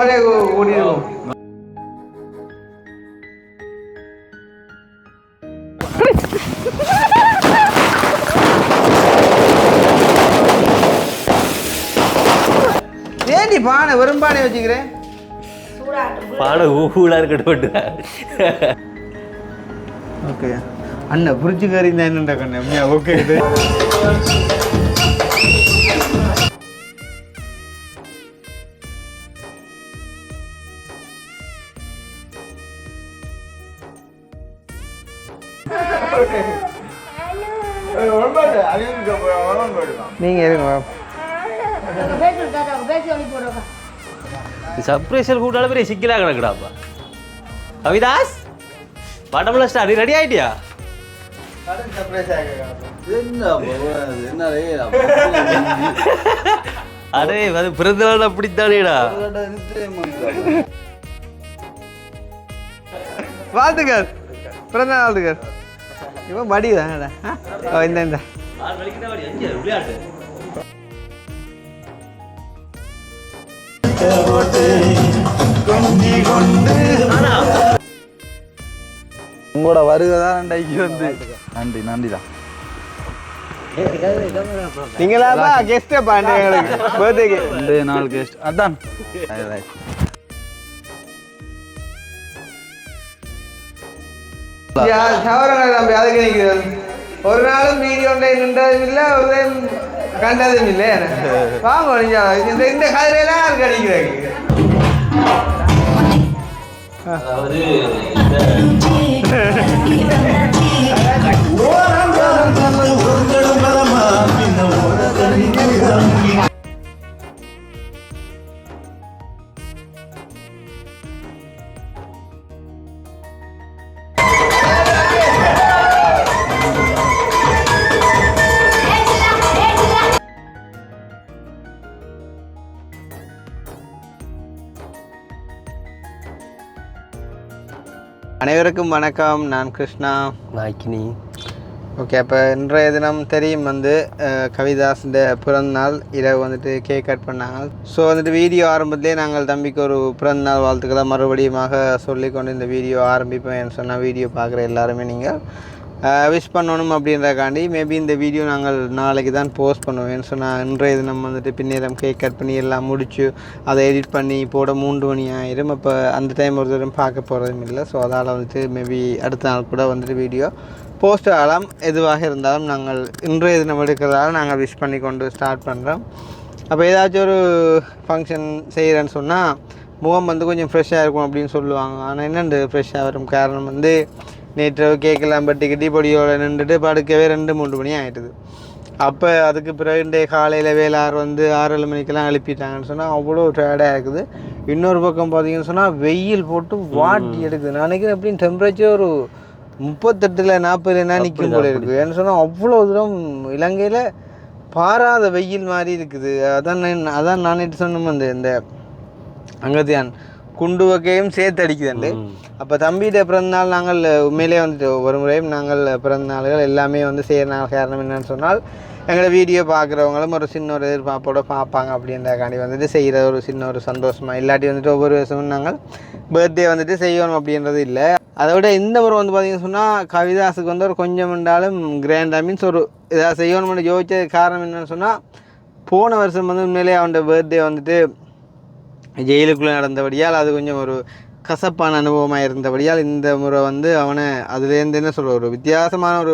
சாப்பாடே கூட்டிடுவோம். ஏண்டி பானை வெறும் பானை வச்சுக்கிறேன்? பானை ஊழா இருக்கட்டும். ஓகே அண்ணன் புரிச்சு கறி தான் என்னண்டா கண்ணு. ஓகே நீங்க இருங்க. சர்ப்ரைஸர் கூட்டால பெரிய சிக்கலா கிடக்குடாப்பா. Kavidas படம்ல star ready ஆயிட்டியா? அடே அது பிறந்தநாள் அப்படித்தானேடா. வாழ்த்துக்கள், பிறந்த நாள் வாழ்த்துக்கள். இவன் மடி தானடா. இந்த உங்களோட வருகைதான் இன்றைக்கு வந்து நன்றி நன்றிதான். நீங்களாப்பா கெஸ்ட் பாண்டு எங்களுக்கு பர்த்டேக்கு 2 நாள் கெஸ்ட் அதான். அதுக்கு நிற்கிறது. ஒரு நாளும் வீடியோ நின்றதும் இல்லை, ஒரு கண்டதும் இல்லை. வாங்க இந்த கதிரையெல்லாம் யாருக்கு அடிக்கிறாங்க? அனைவருக்கும் வணக்கம். நான் கிருஷ்ணா. நாய்க்கினி. ஓகே, அப்போ இன்றைய தினம் தெரியும் வந்து கவிதாஸுடைய பிறந்தநாள். இரவு வந்துட்டு கேக் கட் பண்ணாங்க. ஸோ வந்துட்டு வீடியோ ஆரம்பத்திலே நாங்கள் தம்பிக்கு ஒரு பிறந்தநாள் வாழ்த்துக்களை மறுபடியுமாக சொல்லிக்கொண்டு இந்த வீடியோ ஆரம்பிப்பேன் சொன்னால் வீடியோ பார்க்குற எல்லாருமே நீங்கள் விஷ் பண்ணணும் அப்படின்றக்காண்டி மேபி இந்த வீடியோ நாங்கள் நாளைக்கு தான் போஸ்ட் பண்ணுவேன். ஸோ நான் இன்றைய தினம் வந்துட்டு பின்னேரம் கேக் கட் பண்ணி எல்லாம் முடிச்சு அதை எடிட் பண்ணி போட 3 மணி ஆயிரும். அப்போ அந்த டைம் ஒரு தரம் பார்க்க போகிறதும் இல்லை. ஸோ அதால் வந்துட்டு மேபி அடுத்த நாள் கூட வந்துட்டு வீடியோ போஸ்ட் ஆகலாம். எதுவாக இருந்தாலும் நாங்கள் இன்றைய தினம் எடுக்கிறதால நாங்கள் விஷ் பண்ணி கொண்டு ஸ்டார்ட் பண்ணுறோம். அப்போ ஏதாச்சும் ஒரு ஃபங்க்ஷன் செய்கிறேன்னு சொன்னால் முகம் வந்து கொஞ்சம் ஃப்ரெஷ்ஷாக இருக்கும் அப்படின்னு சொல்லுவாங்க. ஆனால் என்னென்று ஃப்ரெஷ்ஷாக வரும் காரணம் வந்து நேற்று கேக்கெல்லாம் பட்டிக்கிட்டி பொடியோடு நின்றுட்டு படுக்கவே 2-3 மணி ஆகிட்டுது. அப்போ அதுக்கு பிறகு இன்றைய காலையில் வேளார் வந்து 6-7 மணிக்கெல்லாம் எழுப்பிட்டாங்கன்னு சொன்னால் அவ்வளோ டயர்டாக இருக்குது. இன்னொரு பக்கம் பார்த்தீங்கன்னு சொன்னால் வெயில் போட்டு வாட்டி எடுக்குது. நான் நினைக்கிறேன் எப்படின்னு டெம்பரேச்சர் ஒரு 38-40 நிற்கும் போல இருக்குது. ஏன்னு சொன்னால் அவ்வளோ தூரம் இலங்கையில் பாராத வெயில் மாதிரி இருக்குது. அதான் நான் நேற்று சொன்னோம் இந்த அங்கத்தியான் குண்டு வகையும் சேர்த்து அடிக்குதுண்டு. அப்போ தம்பிகிட்ட பிறந்தநாள் நாங்கள் உண்மையிலே வந்துட்டு ஒரு முறையும் நாங்கள் பிறந்தநாள்கள் எல்லாமே வந்து செய்கிற காரணம் என்னன்னு சொன்னால் எங்களோட வீடியோ பார்க்குறவங்களும் ஒரு சின்ன ஒரு எதிர்பார்ப்போடு பார்ப்பாங்க அப்படின்றக்காண்டி வந்துட்டு செய்கிற ஒரு சின்ன ஒரு சந்தோஷமாக. இல்லாட்டி வந்துட்டு ஒவ்வொரு வருஷமும் நாங்கள் பர்த்டே வந்துட்டு செய்யணும் அப்படின்றது இல்லை. அதை விட இந்த முறை வந்து பார்த்திங்கன்னு சொன்னால் கவிதாஸுக்கு வந்து ஒரு கொஞ்சம் இருந்தாலும் கிராண்டாக மீன்ஸ் ஒரு இதாக செய்யணும்னு யோசிச்ச காரணம் என்னென்னு சொன்னால் போன வருஷம் வந்து உண்மையிலே அவனோட பர்த்டே வந்துட்டு ஜெயிலுக்குள்ளே நடந்தபடியால் அது கொஞ்சம் ஒரு கசப்பான அனுபவமாக இருந்தபடியால் இந்த முறை வந்து அவனை அதுலேருந்து என்ன சொல்கிற ஒரு வித்தியாசமான ஒரு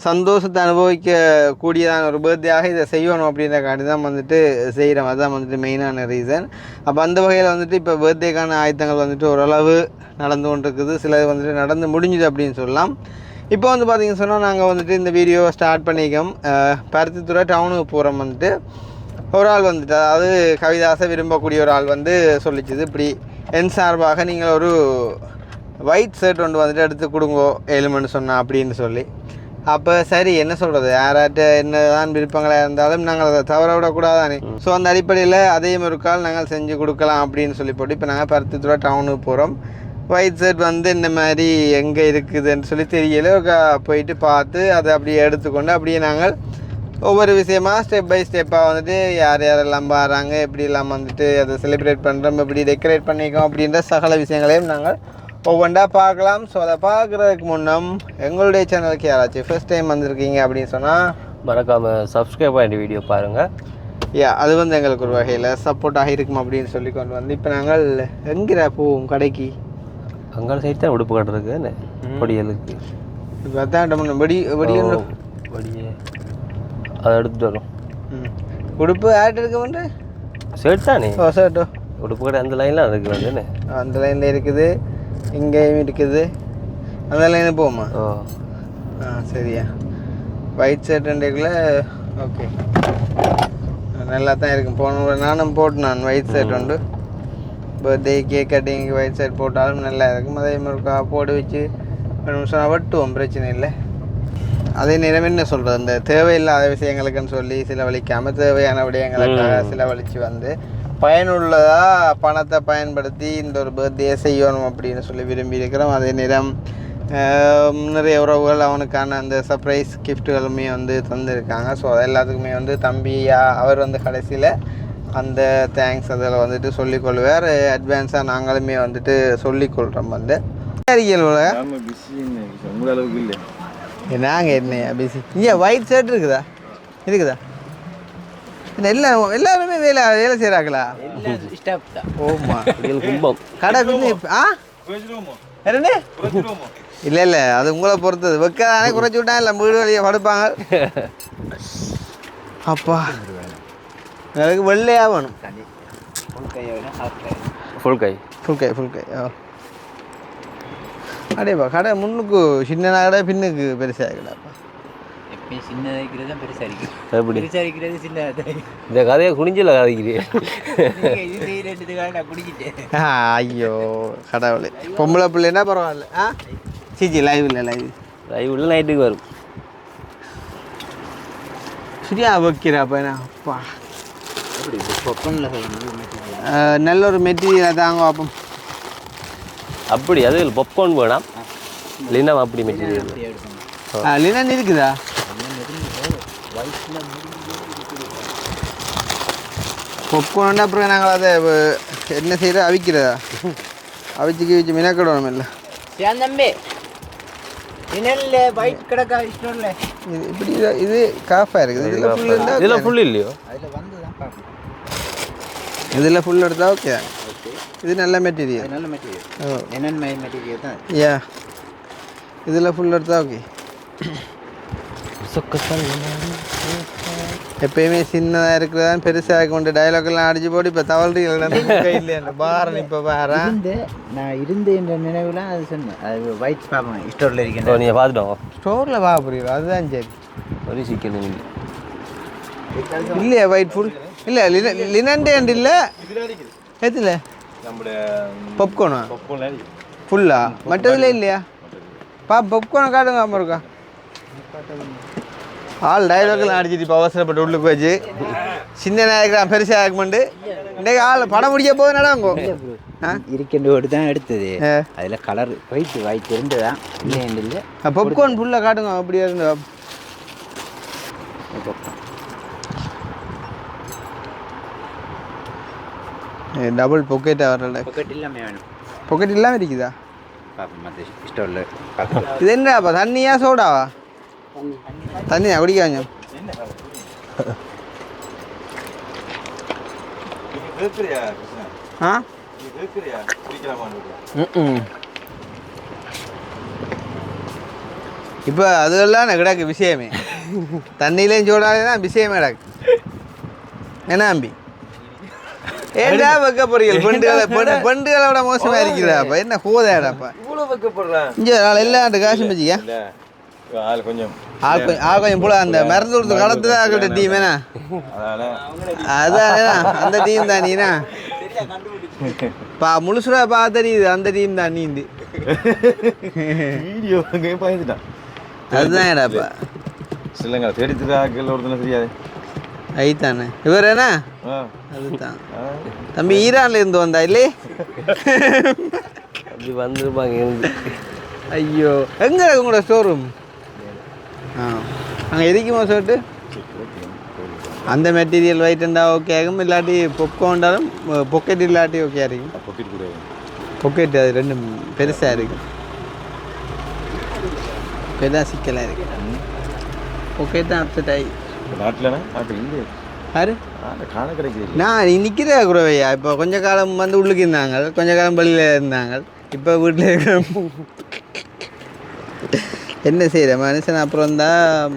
சந்தோஷத்தை அனுபவிக்கக்கூடியதான ஒரு பர்த்டேயாக இதை செய்யணும் அப்படின்றக்காண்டி தான் வந்துட்டு செய்கிறோம். அதுதான் வந்துட்டு மெயினான ரீசன். அப்போ அந்த வகையில் வந்துட்டு இப்போ பர்த்டேக்கான ஆயத்தங்கள் வந்துட்டு ஓரளவு நடந்து கொண்டிருக்குது. சிலது வந்துட்டு நடந்து முடிஞ்சுது அப்படின்னு சொல்லலாம். இப்போ வந்து பார்த்திங்கன்னு சொன்னால் நாங்கள் வந்துட்டு இந்த வீடியோவை ஸ்டார்ட் பண்ணிக்கோம். பருத்தித்துறை டவுனுக்கு போகிறோம். வந்துட்டு ஒரு ஆள் வந்துட்டு அதாவது கவிதாசை விரும்பக்கூடிய ஒரு ஆள் வந்து சொல்லிச்சுது இப்படி என் சார்பாக நீங்கள் ஒரு ஒயிட் ஷர்ட் ஒன்று வந்துட்டு எடுத்து கொடுங்கோ 7 மணி சொன்னால் அப்படின்னு சொல்லி. அப்போ சரி என்ன சொல்கிறது, யாராட்ட என்ன தான் விருப்பங்களாக இருந்தாலும் நாங்கள் அதை தவற விடக்கூடாதானே. ஸோ அந்த அடிப்படையில் அதையும் ஒரு கால் நாங்கள் செஞ்சு கொடுக்கலாம் அப்படின்னு சொல்லி போட்டு இப்போ நாங்கள் பருத்தித்துறை டவுனுக்கு போகிறோம். ஒயிட் ஷர்ட் வந்து இந்த மாதிரி எங்கே இருக்குதுன்னு சொல்லி தெரியல. போயிட்டு பார்த்து அதை அப்படியே எடுத்துக்கொண்டு அப்படியே நாங்கள் ஒவ்வொரு விஷயமா ஸ்டெப் பை ஸ்டெப்பாக வந்துட்டு யார் யாரெல்லாம் பாடுறாங்க எப்படிலாம் வந்துட்டு அதை செலிப்ரேட் பண்ணுறோம் எப்படி டெக்கரேட் பண்ணிக்கோம் அப்படின்ற சகல விஷயங்களையும் நாங்கள் ஒவ்வொன்றா பார்க்கலாம். ஸோ அதை பார்க்குறதுக்கு முன்னம் எங்களுடைய சேனலுக்கு யாராச்சும் ஃபர்ஸ்ட் டைம் வந்திருக்கீங்க அப்படின்னு சொன்னால் மறக்காமல் சப்ஸ்கிரைப் பண்ணிட்டு வீடியோ பாருங்கள். அது வந்து எங்களுக்கு ஒரு வகையில் சப்போர்ட்டாக இருக்கும் அப்படின்னு சொல்லி கொண்டு வந்து இப்போ நாங்கள் எங்கிற போவோம் கடைக்கு அங்கால சைடு தான் உடுப்பு கட்டுறதுக்கு பொடியலுக்கு இப்போ அதான் வெடியே அதை எடுத்துகிட்டு வரும். உடுப்பு ஆட் இருக்க வந்து ஷர்ட் தானே ஷர்ட்டோ உடுப்பு கடை அந்த லைன்லாம் இருக்குது வந்துன்னு அந்த லைனில் இருக்குது இங்கேயும் இருக்குது அந்த லைனில் போகுமா? சரியா ஒயிட் ஷர்ட் ரெண்டுக்குள்ள ஓகே நல்லா தான் இருக்கும். போன நானும் போட்டு நான் ஒயிட் ஷர்ட் உண்டு பர்த்டே கேக் கட்டிங்கு ஒயிட் ஷர்ட் போட்டாலும் நல்லா இருக்கும். அதே மாதிரி போட்டு வச்சு ஒரு நிமிஷம் வெட்டுவோம் பிரச்சனை இல்லை. அதே நேரம் என்ன சொல்கிறது இந்த தேவையில்லாத விஷயங்களுக்குன்னு சொல்லி செலவழிக்காமல் தேவையான விடயங்களுக்காக செலவழித்து வந்து பயனுள்ளதாக பணத்தை பயன்படுத்தி இந்த ஒரு பர்த்டே செய்யணும் அப்படின்னு சொல்லி விரும்பி இருக்கிறோம். அதே நேரம் நிறைய உறவுகள் அவனுக்கான அந்த சர்ப்ரைஸ் கிஃப்ட்டுகளுமே வந்து தந்துருக்காங்க. ஸோ அது எல்லாத்துக்குமே வந்து தம்பியா அவர் வந்து கடைசியில் அந்த தேங்க்ஸ் அதில் வந்துட்டு சொல்லிக்கொள்வார். அட்வான்ஸாக நாங்களுமே வந்துட்டு சொல்லிக்கொள்கிறோம். வந்து நாங்கள் என்னையா பிஸி இங்கே ஒயிட் ஷர்ட் இருக்குதா எல்லாருமே வேலை செய்கிறாங்களா? ஓமா கும்பம் கடை இல்லை அது உங்களை பொறுத்தது வைக்காதானே குறைச்சி விட்டா இல்லை வீடு வழியை படுப்பாங்க. அப்பா எனக்கு வெள்ளையாக வேணும் ஃபுல் கை அடேப்பா கடை முன்னுக்கு சின்ன கடை பின்னுக்கு பெருசாக இருக்கடாப்பா. இந்த கதையை குடிஞ்சில கதைக்கிறேன். ஐயோ கடவுளே பொம்பளை பிள்ளைன்னா பரவாயில்ல. சிச்சி லைவ்ல நைட்டுக்கு வரும் சரியா வைக்கிறாப்பா. அப்பா நல்ல ஒரு மெட்டீரியல் தாங்க பார்ப்போம். அப்படி அது பாப்கார்ன் வேணாம் லினம் அப்படி மெட்டீரியல் லினன் இருக்குதா? பாப்கார்ன் அப்புறம் நாங்கள் அதை என்ன செய்கிற அவிக்கிறதா அவிச்சு வச்சு மினக்கிடணும் இல்லை தம்பி ஒயிட் கிடக்கா இஷ்டம் இப்படி இது காஃபாக இருக்குது. இதில் ஃபுல் இல்லையோ இதில் ஃபுல் எடுத்தால் ஓகே. இது நல்ல மெட்டீரியல் தான். யா இதில் ஃபுல் எடுத்தால் ஓகே. எப்பயுமே சின்னதாக இருக்கிறதான் பெருசாக கொண்டு டைலாக்லாம் அடிச்சு போட்டு இப்போ தவறுகள் பாரன் இப்போ பாரு நான் இருந்து என்ற நினைவுலாம் அது சொன்னேன். அது ஒயிட் பார்ப்பேன் ஸ்டோரில் இருக்கேன். நீங்கள் பார்த்துட்டோம் ஸ்டோரில் பார்க்க புரியுது அதுதான் சரி. ஒரு சிக்கன் இல்லையா ஒயிட் ஃபுல் இல்லை லினன்டே அண்ட் இல்லை எதில் பாப்கார்னா ஃபுல்லா மற்றதுல இல்லையா? பாப்கார்னை காட்டுங்க அம்மா இருக்கா ஆள் டைலாக்லாம் அடிச்சுட்டு இப்போ அவசரப்பட்டு உள்ளுக்கு வச்சு சின்ன நாயகம் பெருசாக ஆகமாண்டு இன்றைக்கு ஆள் படம் முடிக்க போது நடங்கோ இருக்கின்ற தான் எடுத்தது. அதில் கலர் ஒயிட் இருந்துதான் இல்லை பாப்கார்ன் ஃபுல்லாக காட்டுங்க அப்படியே இருந்து டபுள் பொக்கெட்டாக வரல. பொக்கெட் இல்லாமல் வேணும். பொக்கெட் இல்லாமல் இருக்குதா? ஸ்டோரில் இது என்னப்பா தண்ணியா சோடாவா? தண்ணியா குடிக்காங்க. இப்போ அதுகெல்லாம் கிடக்கு விஷயமே. தண்ணியிலையும் சோடாலே தான் விஷயமே கிடக்கு. என்ன அம்பி ஏடா வைக்க போறீங்க? பெண்டுகளோட மோசமா இருக்கிறாப்பா. என்ன போதாடாப்பா இங்கே எல்லா காசும் வச்சுக்க ஆள் கொஞ்சம் போல அந்த மருந்து கொடுத்து கடத்து தான் ஆக்கிட்ட டீம் என்ன அதான் அந்த டீம் தான் நீனா முழுசுடா தெரியுது அந்த டீம் தான் நீந்து அதுதான் ஏடாப்பா சிலங்க தேடித்துறாக்கள் ஒருத்தனை தெரியாது ஐத்தானே இவர் என்ன அதுதான் தம்பி ஈரான்ல இருந்து வந்தா இல்லே அப்படி வந்துருப்பாங்க. ஐயோ எங்க உங்களோட ஸ்டோர் ரூம்? அங்கே எரிக்குமா ஷர்ட்டு அந்த மெட்டீரியல் வைட்டுண்டா ஓகே ஆகும், இல்லாட்டி பொக்கோண்டாலும் பொக்கெட் இல்லாட்டி ஓகே இருக்கும். பொக்கெட் கூட பொக்கெட் அது ரெண்டும் பெருசாக இருக்குது, பெருதான் சிக்கலாக இருக்குது. பொக்கெட் தான் அப்செட் ஆகி நாட்டில்ண்ணா நாட்டில் இல்லை யாரு காண கிடைக்குது. நான் நிற்கிற குறவையா. இப்போ கொஞ்ச காலம் வந்து உள்ளுக்கு இருந்தாங்க, கொஞ்ச காலம் வெளியில் இருந்தாங்க, இப்போ வீட்டில் இருக்கிற. என்ன செய்கிற மனுஷன் அப்புறம் தான்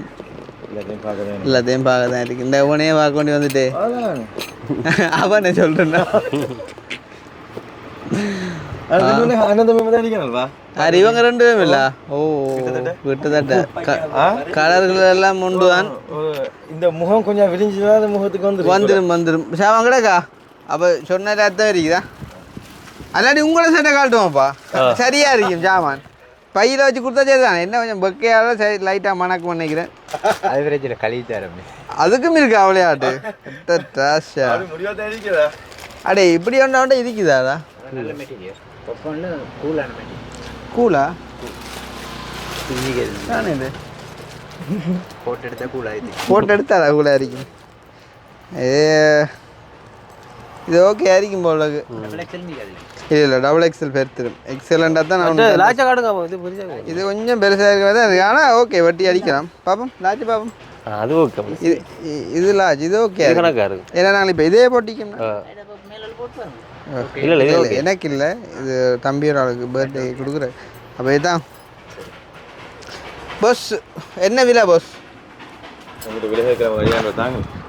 எல்லாத்தையும் பார்க்க தான் இருக்கு. இந்த உனையே பார்க்க வேண்டி வந்துட்டு அவன் சொல்கிறேன்னா அது இவங்க ரெண்டு பேரும் இல்ல. ஓ கிட்டத்தட்ட கலர்கள் எல்லாம் உண்டு தான். இந்த முகம் கொஞ்சம் விரிஞ்சுதான் அந்த முகத்துக்கு வந்துடும் சாவாங்கடாக்கா. அப்போ சொன்ன அர்த்தம் இருக்குதா? அல்லாட்டி உங்களை சட்டை காட்டுவோம்ப்பா, சரியா இருக்கும் சாமான். பையில் வச்சு கொடுத்தா சரி தானே. என்ன கொஞ்சம் பக்கையால சரி லைட்டாக மணக்கு நினைக்கிறேன். அது பிரச்சனை கழுவி தரேன். அதுக்கும் இருக்கு அவளையாட்டு. அடே இப்படி ஒன்றா இருக்குதாடா? நல்ல மெட்டீரியல் கூலான மெட்டீரியல். கூலா பிஞ்சிக்கிறது தானே இது? போட்டு எடுத்தா கூலாக போட்டு எடுத்தாடா கூலா இருக்கும். இது ஓகே ஆയിരിக்கும் போல. இல்லை இல்லை டபுள் எக்ஸல் பெருத்திடும். எக்ஸலண்டாக தான் நான் லாச்சா காடுங்க இது புரிஞ்சாங்க. இது கொஞ்சம் பெருசாக இருக்கிறதா இருக்குது. ஆனால் ஓகே வட்டி அடிக்கலாம். பாப்போம் லாச்சு பாப்போம். அது ஓகே. இது லாச் இது ஓகே. ஏன்னா நாங்கள் இப்போ இதே போட்டிக்கோம். இல்லை இல்லை எனக்கு இல்லை, இது தம்பியோட ஆளுக்கு பர்த்டே கொடுக்குறேன். அப்போ இதுதான் பஸ். என்ன விலை பஸ்?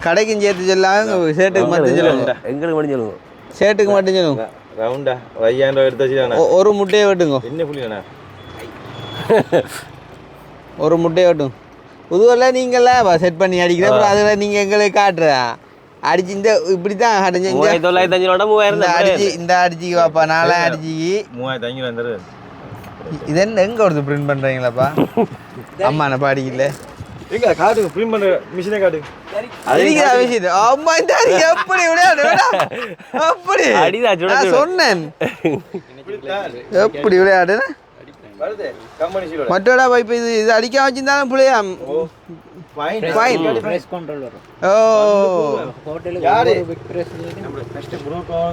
கடைக்கும் சேர்த்து சொல்லாங்க, ஷர்ட்டுக்கு மட்டும் சொல்லுங்க. எங்களுக்கு மட்டும் சொல்லுங்க. ஷர்ட்டுக்கு மட்டும் சொல்லுங்க. ரவுண்டா 5000 ரூபா எடுத்து வச்சுட்டானே. ஒரு முட்டையை வெட்டுங்க. என்ன புள்ளியாண்ணா? ஒரு முட்டையை வெட்டும். புதுவெல்லாம் நீங்கள்லாம் செட் பண்ணி அடிக்கிற, அப்புறம் அதில் நீங்கள் எங்களுக்கு காட்டுறா அடிச்சு இந்த இப்படி தான் அடிச்சு இந்த அடிச்சுக்கு வாப்பா. 4000 அடிச்சுக்கு 3500 இது என்ன எங்கே கொடுத்து பிரிண்ட் பண்ணுறீங்களாப்பா? அம்மா நான் பாடிக்கல எங்க காட்டுங்க, பிரிண்ட் பண்ண மிஷினை காட்டுங்க. அம்மா இந்த எப்படி விளையாடு அப்படி நான் சொன்னேன் எப்படி விளையாடு மற்றோட இப்போ இது அடிக்க வச்சிருந்தாலும் பிள்ளையா.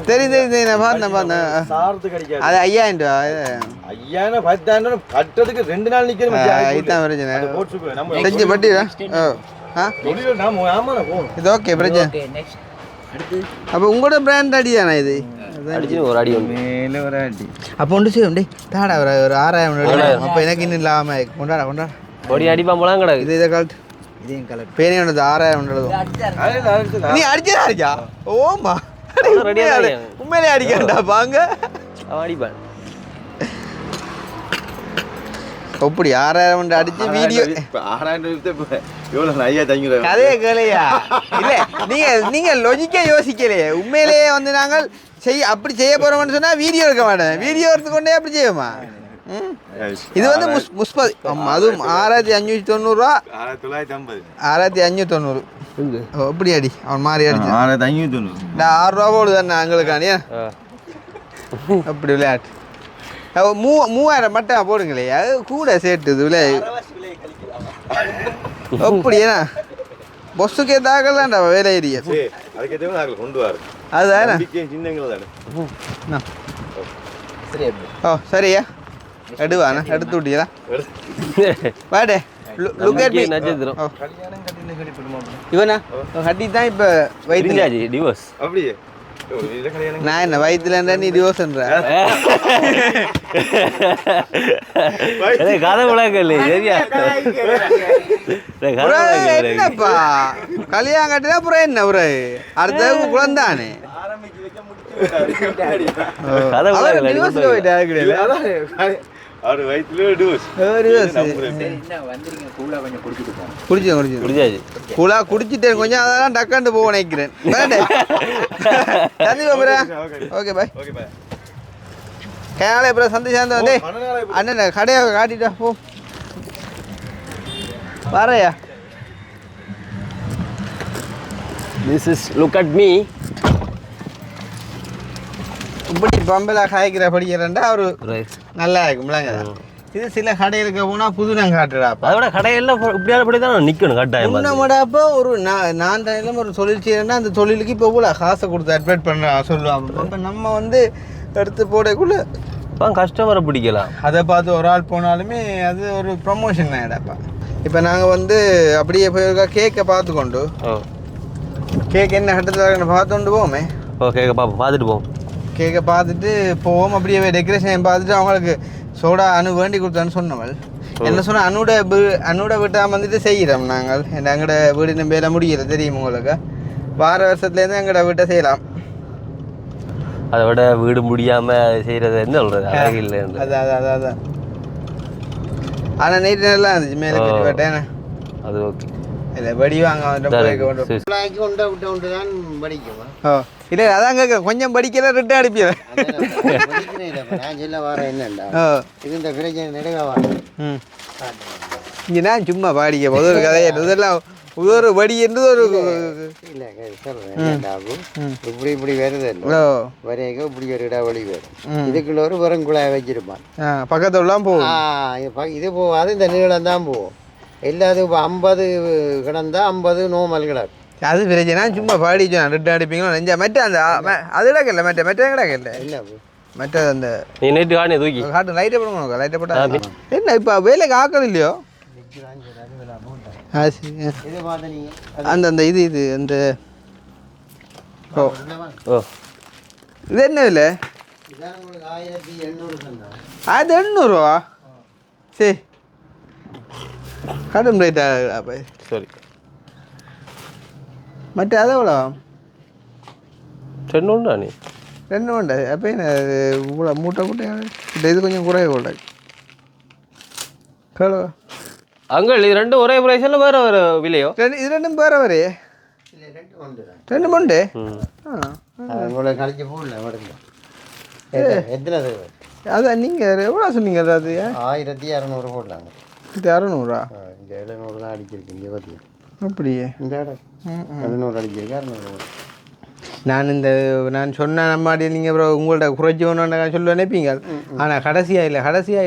தெரியும் தெரியும் நான் பார்த்தேன். அது 5000 ரூபா. 5000 10,000 கட்டுறதுக்கு 2 நாள் நிற்கிறேன். இதுதான் பிரச்சனை. செஞ்சு பட்டியா? இது ஓகே பிரச்சனை. அப்போ உங்களோட பிராண்ட் அடி தானே இது? ஒரு அடி மேலே ஒரு அடி. அப்போ ஒன்று செய்யும் டே தாடா ஒரு 6000. அப்போ எனக்கு இன்னும் இல்லாமல் கொண்டாடா கொண்டாடா ஒரு அடிப்பா போலாம் கிடக்கு. இது இதை கலட்டு இதையும் கலர் பேனே ஒன்று 6000. நீ அடிச்சதா இருக்கா? ஓமா உண்மையிலே அடிக்கண்டா பாங்க அடிப்பான். எப்படி 6000 அடிச்சு வீடியோ 6000 கதையை கேளையா? இல்லை நீங்கள் லொஜிக்கா யோசிக்கலையே. உண்மையிலேயே வந்து நாங்கள் அப்படி செய்ய போகிறோம்னு சொன்னால் வீடியோ எடுக்க மாட்டேன். வீடியோ எடுத்துக்கொண்டே அப்படி செய்வோமா? இது வந்து முஸ்பதி. ஆமாம் அதுவும் 6590 ரூபா. 6590 எப்படி அடி அவன் மாறி அடிச்சு 6590. 6 ரூபா போடு தானே எங்களுக்கானியா? அப்படி விளையாட்டு 3000 மட்டும் போடுங்களே, அது கூட சேர்த்துது விலை. அப்படியா பொஸ்ஸுக்கு ஏதாகலாம்டா வேலை ஏரியா அதுதானே. ஓ சரியா எடுவாண்ணா எடுத்து விட்டீங்களா? Wade look at me. இவனா கட்டி தான் இப்போ வயிற்றுல டிவோர்ஸ். அப்படியே நான் என்ன வயிற்றுல நீ டிவோர்ஸ்ன்ற கதை விளக்கல சரியா? என்னப்பா கல்யாணம் கட்டினா அப்புறம் என்ன ஒரு அடுத்த குழந்தானே குடிச்சிட்டேன் கொஞ்சம் அதெல்லாம் டக்காண்டு போக நினைக்கிறேன். Okay bye. கேனால இப்போ சந்தோஷம் வந்து அண்ணன் கடையை காட்டிட்டா போ வரையா. This is look at me. இப்படி பம்பலா காய்க்கிற படிக்கிறேன்டா அவரு நல்லா இருக்கும்லங்க. இது சில கடைகளுக்கு போனால் புதுனம் காட்டுறாப்பா. அதோட கடையெல்லாம் இப்படியால படி தான் நிற்கணும் கட்டாயம். முன்னமடாப்போ ஒரு நான் டைம் ஒரு தொழில் செய்யறேன்னா அந்த தொழிலுக்கு இப்போ இவ்வளோ காசை கொடுத்து அட்வைட் பண்ண சொல்லுவாங்க. இப்போ நம்ம வந்து எடுத்து போடக்குள்ள கஸ்டமரை பிடிக்கலாம். அதை பார்த்து ஒரு ஆள் போனாலுமே அது ஒரு ப்ரொமோஷன் தான் இடப்பா. இப்போ நாங்கள் வந்து அப்படியே போயிருக்கா கேக்கை பார்த்துக்கொண்டு கேக் என்ன கட்டத்தில் பார்த்துக்கொண்டு போவோமே. கேக்கை பார்ப்போம், பார்த்துட்டு போவோம். கேக்கை பார்த்துட்டு போவோம். அப்படியே டெக்கரேஷன் பார்த்துட்டு அவங்களுக்கு சோடா வேண்டி கொடுத்தான்னு சொன்னவள் என்ன சொன்னால் அனோட வீட்டாக வந்துட்டு செய்கிறோம் நாங்கள். எங்களோட வீடு நம்ம வேலை முடியல தெரியும் உங்களுக்கு. வார வருஷத்துலேருந்து எங்களோட வீட்டை செய்யலாம். அதை விட வீடு முடியாமல் செய்கிறது என்ன சொல்கிறது அழகு இல்லை. அதான் ஆனால் நைட்டு நல்லா இருந்துச்சு மேலே பெரிய வேட்டேன். அது ஓகே. இல்லை வடி வாங்க இல்லை அதான் கேட்க கொஞ்சம் படிக்கல ரெட்டு அடிப்பேன். இங்கே நான் சும்மா பாடிக்க போது ஒரு கதையை இதெல்லாம் ஒரு வடி என்று ஒரு இப்படி இப்படி வருது வரைக்கும் இப்படி ஒரு இடைவெளி வரும். இதுக்குள்ள ஒரு வெறும் குழாய் வச்சிருப்பான். பக்கத்துலாம் போகும். இது போகாது, இந்த நீளம் தான் போகும். எல்லாத்துக்கும் இப்போ 50 கிடந்தா 50 நோமல் கிடக்கு. அது பிரச்சனை. சும்மா பாடிச்சோம் ரெட்டு அடிப்பீங்களோ நெஞ்சா மெட்ட அந்த அதுல இல்லை மெட்ட கிடக்கு இல்லை என்ன மெட்ட அந்த நீ நைட்டு காணி தூக்கி காட்டு லைட்டை போடுங்க. லைட்டை போட்டா என்ன இப்போ வேலைக்கு ஆக்கள் இல்லையோ. அந்த அந்த இது அந்த இது என்ன இல்லை 1800 சரி கடும் ரேட்டா. சரி மற்ற அதை எவ்வளோ 2 உண்டா நீ 2 உண்டு. அப்போ என்ன இவ்வளோ மூட்டை இது கொஞ்சம் குறைய கூட கேளு. அங்கே இது ரெண்டும் ஒரே பிரைஸில் வேறு வேறு விலையோ? இது ரெண்டும் வேறு வேறு 2 உண்டு. அதான் நீங்கள் எவ்வளோ சொன்னீங்க? அது 1600 போடலாங்க. இது 600 இந்த 700 தான் அடிச்சிருக்கு இங்கே பார்த்து. அப்படியே இந்த இடம் 700 அடிச்சிருக்கு 600. நான் சொன்ன நம்மாடி நீங்கள் அப்புறம் உங்கள்ட்ட குறைச்சி ஒன்று சொல்ல நினைப்பீங்க. ஆனால் கடைசியாக இல்லை, கடைசியாக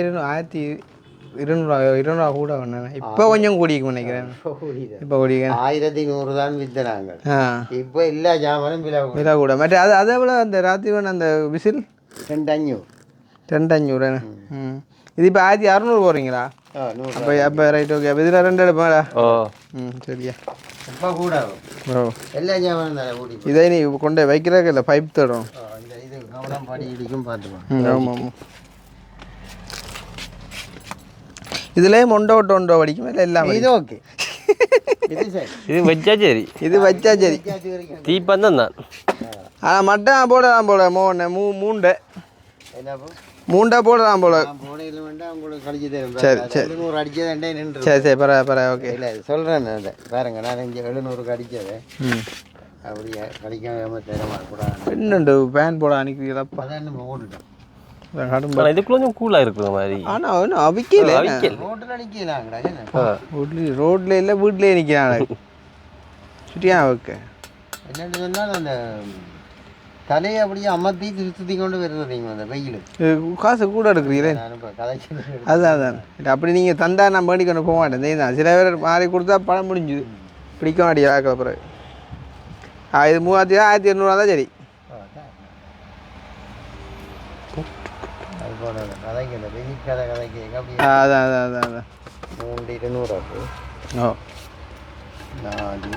1200 கூட வேணாம். இப்போ கொஞ்சம் கூடிக்கும் நினைக்கிறேன். இப்போ கூடிக்க 1100 தான் வித்தனாங்க. இப்போ எல்லா ஜாமானும் விலை கூட. மற்ற அதை விட அந்த ராத்திவன் அந்த விசில் 2500. இது இப்போ 1600 போகிறீங்களா? அப்போ ரைட் ஓகே. அப்போ இதில் 2 எடுப்பாடா. சரியா இப்போ கூட எல்லா ஜாமானும் தானே கூடி. இதை நீ கொண்டு வைக்கிறதுக்கு இல்லை பைப் தரும். இது கவனம் படி இடிக்கும் பார்த்துப்போம். ஆமாம் ஆமாம். இதுலேயே ஒண்டோ வடிக்கும் இல்லை எல்லாம். இது ஓகே. இது வச்சா சரி, இது வச்சா சரி. தீப்பந்தம் தான். ஆனால் மட்டும் போடலாம் போல மூண்டை போடலாம் போல. சரி சரி சரி பரவாயில்ல ஓகே. இல்லை சொல்கிறேன் பாருங்க, நான் இங்கே 700 அடித்தது அப்படியே கடிக்காம தரமாக்கூடாது. என்னண்டு பேன் போட அனுப்பிக்கிறப்பா. அதான் நம்ம ஓட்டுட்டோம். இதுக்குள்ள கொஞ்சம் கூலாக இருக்கிற மாதிரி. ஆனால் ஒன்றும் அவிக்கல. ரோட்டில் அடிக்கலாங்கடா. ரோட்டில் இல்லை வீட்டிலே நிற்கிறான் சுட்டியா வைக்க. என்னென்னு சொன்னால் அந்த தலையை அப்படியே அமர்த்தி சுற்றி கொண்டு வருது. நீங்கள் அந்த வெயில் காசு கூட எடுக்கிறீங்களே. அதுதான் அப்படி நீங்கள் தந்தா நான் பண்ணி கொண்டு போக மாட்டேன். தான் சில பேர் மாறி கொடுத்தா பணம் முடிஞ்சுது பிடிக்க மாட்டேங்க. ஆக்கிற பிறகு இது 3200 தான் சரி. அதான் அதான் அதான் அதான் 3200 ஓ 4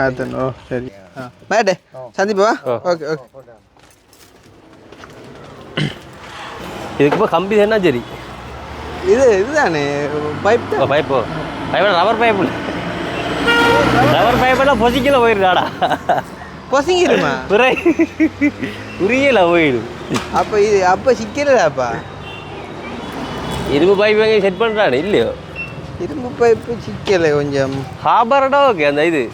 5 சரி. மேட்டே சந்திப்பா. Okay okay. இதுக்கு இப்போ கம்பி என்ன சரி? இதுதானே pipe pipe rubber pipe. Rubber பைப்பெல்லாம் பொசிக்கல போயிருக்காடா. பொசிங்கிடுமா? உரியல போயிடும். அப்போ சிக்கலாப்பா. இரும்பு பைப் எங்கே செட் பண்ணுறானே இல்லையோ? இரும்பு பைப்பு சிக்கலை கொஞ்சம் ஹாபர்டா. ஓகே அந்த இது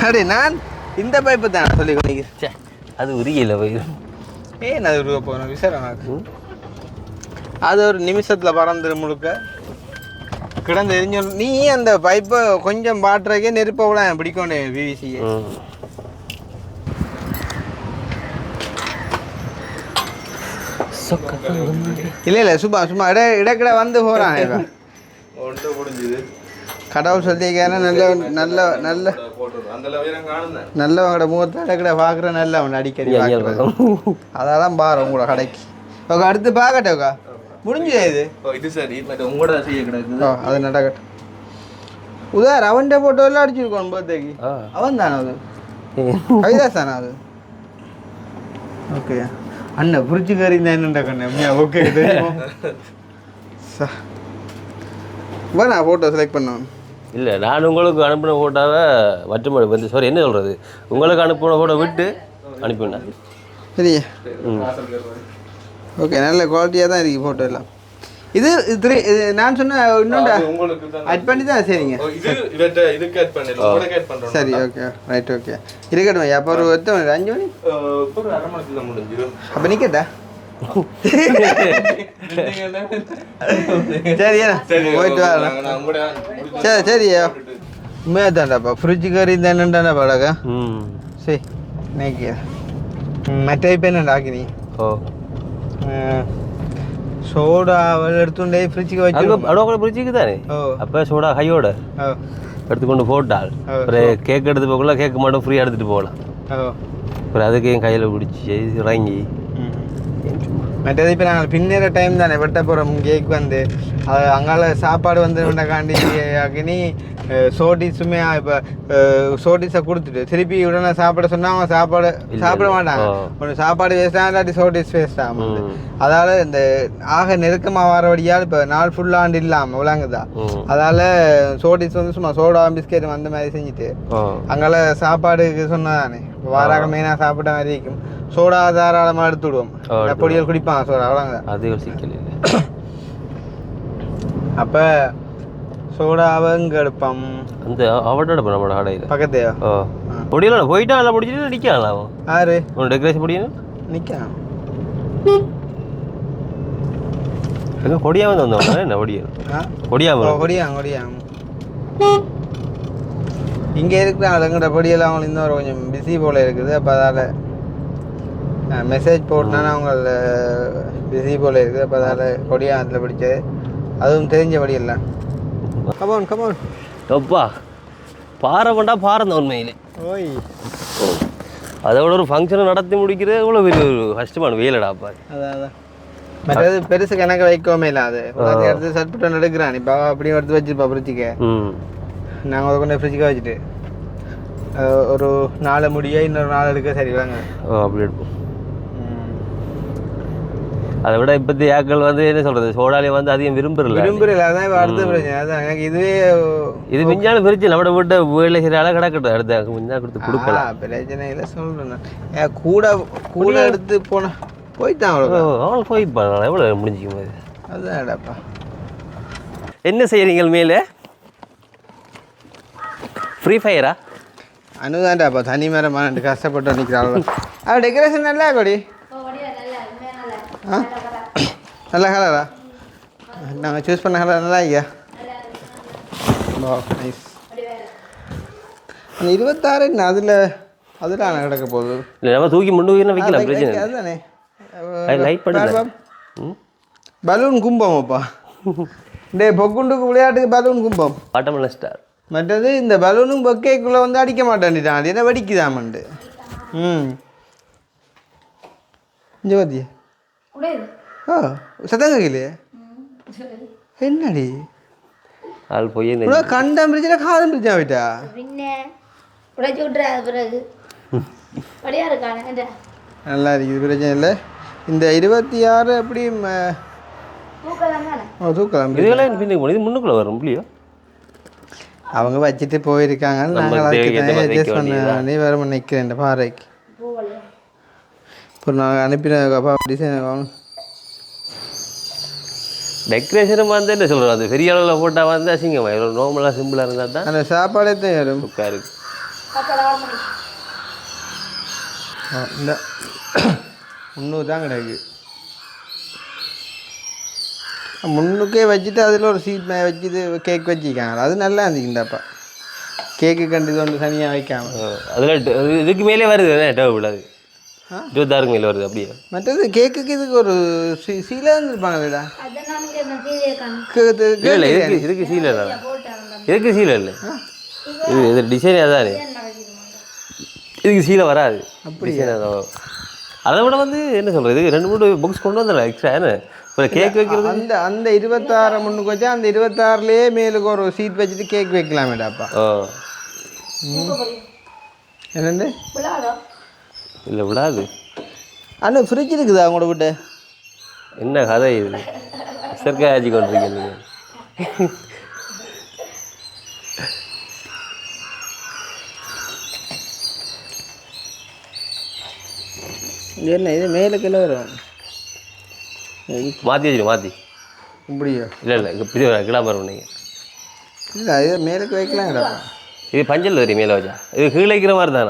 அடே நான் இந்த பைப்பு தான் சொல்லி கொடுக்கிறேன். அது உரியல போயிடும். ஏன் அது உருவ போகணும் விசாரணை? அது ஒரு நிமிஷத்தில் பறந்துடும் முழுக்க கிடந்து எரிஞ்சு. நீ அந்த பைப்பை கொஞ்சம் பாட்டுறக்கே நெருப்பை விட பிடிக்கணும் பிவிசியை. இல்லை சும்மா சும்மா இடக்கிட வந்து போகிறான் இவன் ஒன்று முடிஞ்சுது கடவுள் சொல்லியிருக்காரு நல்ல நல்ல நல்ல நல்லவங்களோட முகத்தை இடக்கிட பார்க்குற நல்லவன் அடிக்கடி அதெல்லாம் பாரு உங்களோட கடைக்கு ஓகே அடுத்து பார்க்கட்டோக்கா முடிஞ்சு இது சரி உங்களோட செய்ய கிடக்குது அது நடக்கட்டும் உதார் அவன்கிட்ட போட்டோ எல்லாம் அடிச்சிருக்கோம் பர்த்டேக்கு அவன் தானே அது கவிதாஸ் தானே அது ஓகே அண்ணன் புரிச்சு கறி தான் என்னண்டா கண்ணு ஓகே வேணா ஃபோட்டோ செலக்ட் பண்ணோம் இல்லை நான் உங்களுக்கு அனுப்பின ஃபோட்டோவை மற்றபடி வந்து சாரி என்ன சொல்கிறது உங்களுக்கு அனுப்பின ஃபோட்டோ விட்டு அனுப்பினேன் சரி ஓகே நல்ல குவாலிட்டியாக தான் இருக்குது ஃபோட்டோ எல்லாம் இது இது நான் சொன்ன இன்னொண்டா ஆட் பண்ணி தான் சரிங்க சரி ஓகே ரைட் ஓகே இருக்கட்டும் அப்போ ஒரு 5 மணி அப்போ நிற்கட்டா சரி போயிட்டு வரலாம் சரி சரியா உண்மையாக தான்டாப்பா ஃப்ரிட்ஜு கறி தானேண்டாண்ணா பாடாக்கா சரி நேக்கிய மற்ற இப்போ என்னடா ஆக்கி நீ சோடா எடுத்துட்டே ஃப்ரிட்ஜுக்கு வச்சு அவ்வளோ ஃப்ரிட்ஜுக்கு தானே அப்போ சோடா கையோட எடுத்துக்கொண்டு போட்டால் அப்புறம் கேக் எடுத்து போகலாம் கேக்கு மட்டும் ஃப்ரீயாக எடுத்துகிட்டு போகலாம் அப்புறம் அதுக்கு என் கையில் பிடிச்சி இறங்கி மற்றது இப்போ நாங்கள் பின்னேற டைம் தானே வெட்ட போகிறோம் கேக் வந்து அது அங்கால சாப்பாடு வந்து காண்டி ஆக்கினி சோடிஸுமே இப்போ சோடிஸை கொடுத்துட்டு திருப்பி உடனே சாப்பிட சொன்னால் அவன் சாப்பிட மாட்டாங்க ஒன்று சாப்பாடு வேஸ்ட்டாக இல்லாட்டி சோடிஸ் வேஸ்ட்டாக அதால் இந்த ஆக நெருக்கமாக வரபடியால் இப்போ நாள் ஃபுல்லாண்டு இல்லாமல் விளாங்குதா அதால் சோடிஸ் வந்து சும்மா சோடா பிஸ்கெட் அந்த மாதிரி செஞ்சுட்டு அங்கால சாப்பாடுக்கு சொன்னதானே வாராக மெயினாக சாப்பிட்ட மாதிரி இருக்கும் சோடா தாராளமாக எடுத்து விடுவோம் பொடியல் குடிப்பாங்க சோடா அவ்வளோங்க அது சிக்கல் இல்லை அப்போ சோடாவங்க எடுப்போம் அந்த அவட்டோட நம்மளோட கடையில் பக்கத்தையா பொடியெல்லாம் போயிட்டா நல்லா பிடிச்சிட்டு நிற்கலாம் அவன் யாரு உன் டெக்கரேஷன் பொடியணும் நிற்கலாம் எங்கே கொடியா வந்து வந்தவங்க என்ன பொடியா கொடியாங்க இங்கே இருக்கிறாங்க எங்கள்கிட்ட பொடியெல்லாம் அவங்களுக்கு இன்னொரு கொஞ்சம் பிஸி போல் இருக்குது அப்போ அதால் மெசேஜ் போட்டோன்னா அவங்க பிஸி போல் இருக்குது அப்போ அதால் கொடியாத்தில் பிடிச்சது அதுவும் தெரிஞ்ச படியெல்லாம் கமான் அப்பா பாறை பண்ணா பாறை தான் உண்மையிலே ஓய் அதோட ஒரு ஃபங்க்ஷனை நடத்தி முடிக்கிறது இவ்வளோ பெரிய ஒரு கஷ்டமான வேலைடாப்பா அதான் மற்றது பெருசு கணக்கு வைக்கவே இல்லை அது எடுத்து சட்புட்டன் எடுக்கிறான் இப்போ அப்படியும் எடுத்து வச்சுருப்பா ஃப்ரிட்ஜுக்கு நாங்கள் அதை கொண்டு ஃப்ரிட்ஜுக்காக வச்சுட்டு ஒரு 4 முடிய இன்னொரு 4 எடுக்க சரி வாங்க அப்படி எடுப்போம் அதை விட இப்போத்தி ஆக்கள் வந்து என்ன சொல்கிறது சோடாலே வந்து அதிகம் விரும்புறல அதான் இப்போ அடுத்த பிரச்சனை அதான் எனக்கு இதுவே இது மிஞ்சாலும் பிரச்சனை நம்மளோட வீட்டை வேலை சரியால கிடக்கட்டும் அடுத்த மிஞ்சா கொடுத்து கொடுக்கலாம் பிரச்சனை இல்லை சொல்கிறேன் கூட எடுத்து போயிட்டான் அவன் போய்ப்பான் எவ்வளோ முடிஞ்சிக்கும் போது அதுதான்டாப்பா என்ன செய்கிறீங்க மேலே ஃப்ரீ ஃபயரா அனுதான்டாப்பா தனி மரமான கஷ்டப்பட்டு நிற்கிறாள் டெக்கரேஷன் நல்லா கொடி நல்ல கலரா நாங்கள் சூஸ் பண்ண கலர் நல்லா ஐயா நைஸ் அந்த 26 என்ன அதில் ஆனால் கிடக்க போகுது இல்லை நம்ம தூக்கி முன்னு வைக்கலாம் பிரச்சனை அதுதானே லைட் பண்ண பலூன் கும்பம் அப்பா டே பொக்குண்டுக்கு விளையாட்டுக்கு பலூன் கும்பம் பாட்டமல்ல ஸ்டார் மற்றது இந்த பலூனும் பொக்கேக்குள்ளே வந்து அடிக்க மாட்டேன்ட்டான் அது என்ன வெடிக்குதாமண்டு இங்கே பார்த்தியா சத்தங்க இல்லையே என்னடி ஆள் போய் கண்டம் பிரிச்சுனா காதம் பிரிச்சா போயிட்டா நல்லா இருக்குது பிரச்சனை இல்லை இந்த 26 எப்படி தூக்கலாம் இது முன்னுக்குள்ள வரும் இல்லையோ அவங்க வச்சுட்டு போயிருக்காங்க நாங்கள் நீ வேற நிற்கிறேன் பாறைக்கு இப்போ நாங்கள் அனுப்பின டிசைன் வாங்க டெக்கரேஷனும் வந்து என்ன சொல்கிறோம் அது பெரிய அளவில் போட்டால் வந்து அசிங்கமா எவ்வளோ நார்மலாக சிம்பிளாக இருந்தால் தான் அந்த சாப்பாடே தான் வரும் புக்காக இருக்கு இந்த 300 தான் கிடையாது முன்னுக்கே வச்சுட்டு அதில் ஒரு சீட் வச்சுட்டு கேக் வச்சுக்காங்க அது நல்லா இருந்துச்சுண்டாப்பா கேக்கு கண்டு ஒன்று தனியாக வைக்காம அதில் இதுக்கு மேலே வருது டேபிள் அது 26 கிலோ வருது அப்படியே. மற்றது கேக்குக்கு இதுக்கு ஒரு சீலை இருந்திருப்பாங்களேடா. இல்லை இதுக்கு சீலை தான். இதுக்கு சீலை இல்லை, இது டிசைன் அதானே, இதுக்கு சீலை வராது. அப்படி அதை விட வந்து என்ன சொல்கிறது, இது 2-3 புக்ஸ் கொண்டு வந்துடலாம் எக்ஸ்ட்ரா. என்ன இப்போ கேக் வைக்கிறது அந்த 26 முன்னுக்கு வச்சா அந்த 26லேயே மேலுக்கு ஒரு சீட் வச்சுட்டு கேக் வைக்கலாமேடாப்பா. என்னண்டு இல்லை விடாது. ஆனால் ஃப்ரிட்ஜ் இருக்குதா அவங்களோட விட்டு? என்ன கதை இது, சர்க்கா ஆச்சு கொண்டிருக்கீங்க. என்ன இது மேலே கீழே வரும் மாற்றி வச்சுடும் மாற்றி இப்படியா? இல்லை இப்படி கிடாம வரும் நீங்கள். இல்லை இது மேலுக்கு வைக்கலாங்கடா. இது பஞ்சல் வரி மேலே வச்சா இது கீழே வைக்கிற மாதிரி தான்.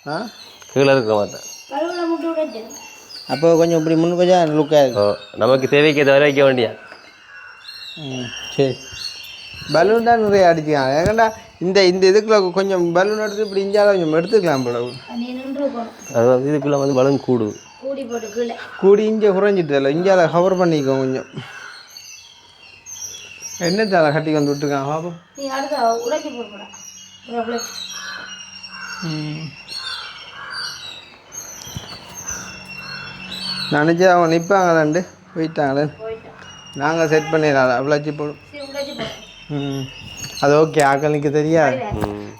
நான் கீழே இருக்கிற மாதிரி தான். அப்போ கொஞ்சம் இப்படி முன்னுக்கு வச்சா லுக்காக இருக்கும். நமக்கு தேவைக்கு தவிர வைக்க வேண்டியா. சரி, பலூன் தான் நிறைய அடிச்சுக்கலாம். ஏன்னா இந்த இதுக்குள்ள கொஞ்சம் பலூன் எடுத்து இப்படி இஞ்சால கொஞ்சம் எடுத்துக்கலாம் போல. அது வந்து இதுக்குள்ள வந்து பலூன் கூடி இங்கே குறைஞ்சிட்டு இல்லை, இஞ்சால கவர் பண்ணிக்கோ கொஞ்சம். என்ன தலை கட்டி வந்து விட்டுருக்கான் பாப்போம். நினச்சி அவங்க நிற்பாங்களாண்டு போயிட்டாங்களே, நாங்கள் செட் பண்ணிடலாம் விளைச்சி போடும். அது ஓகே, ஆக்கள் நிற்க தெரியாது.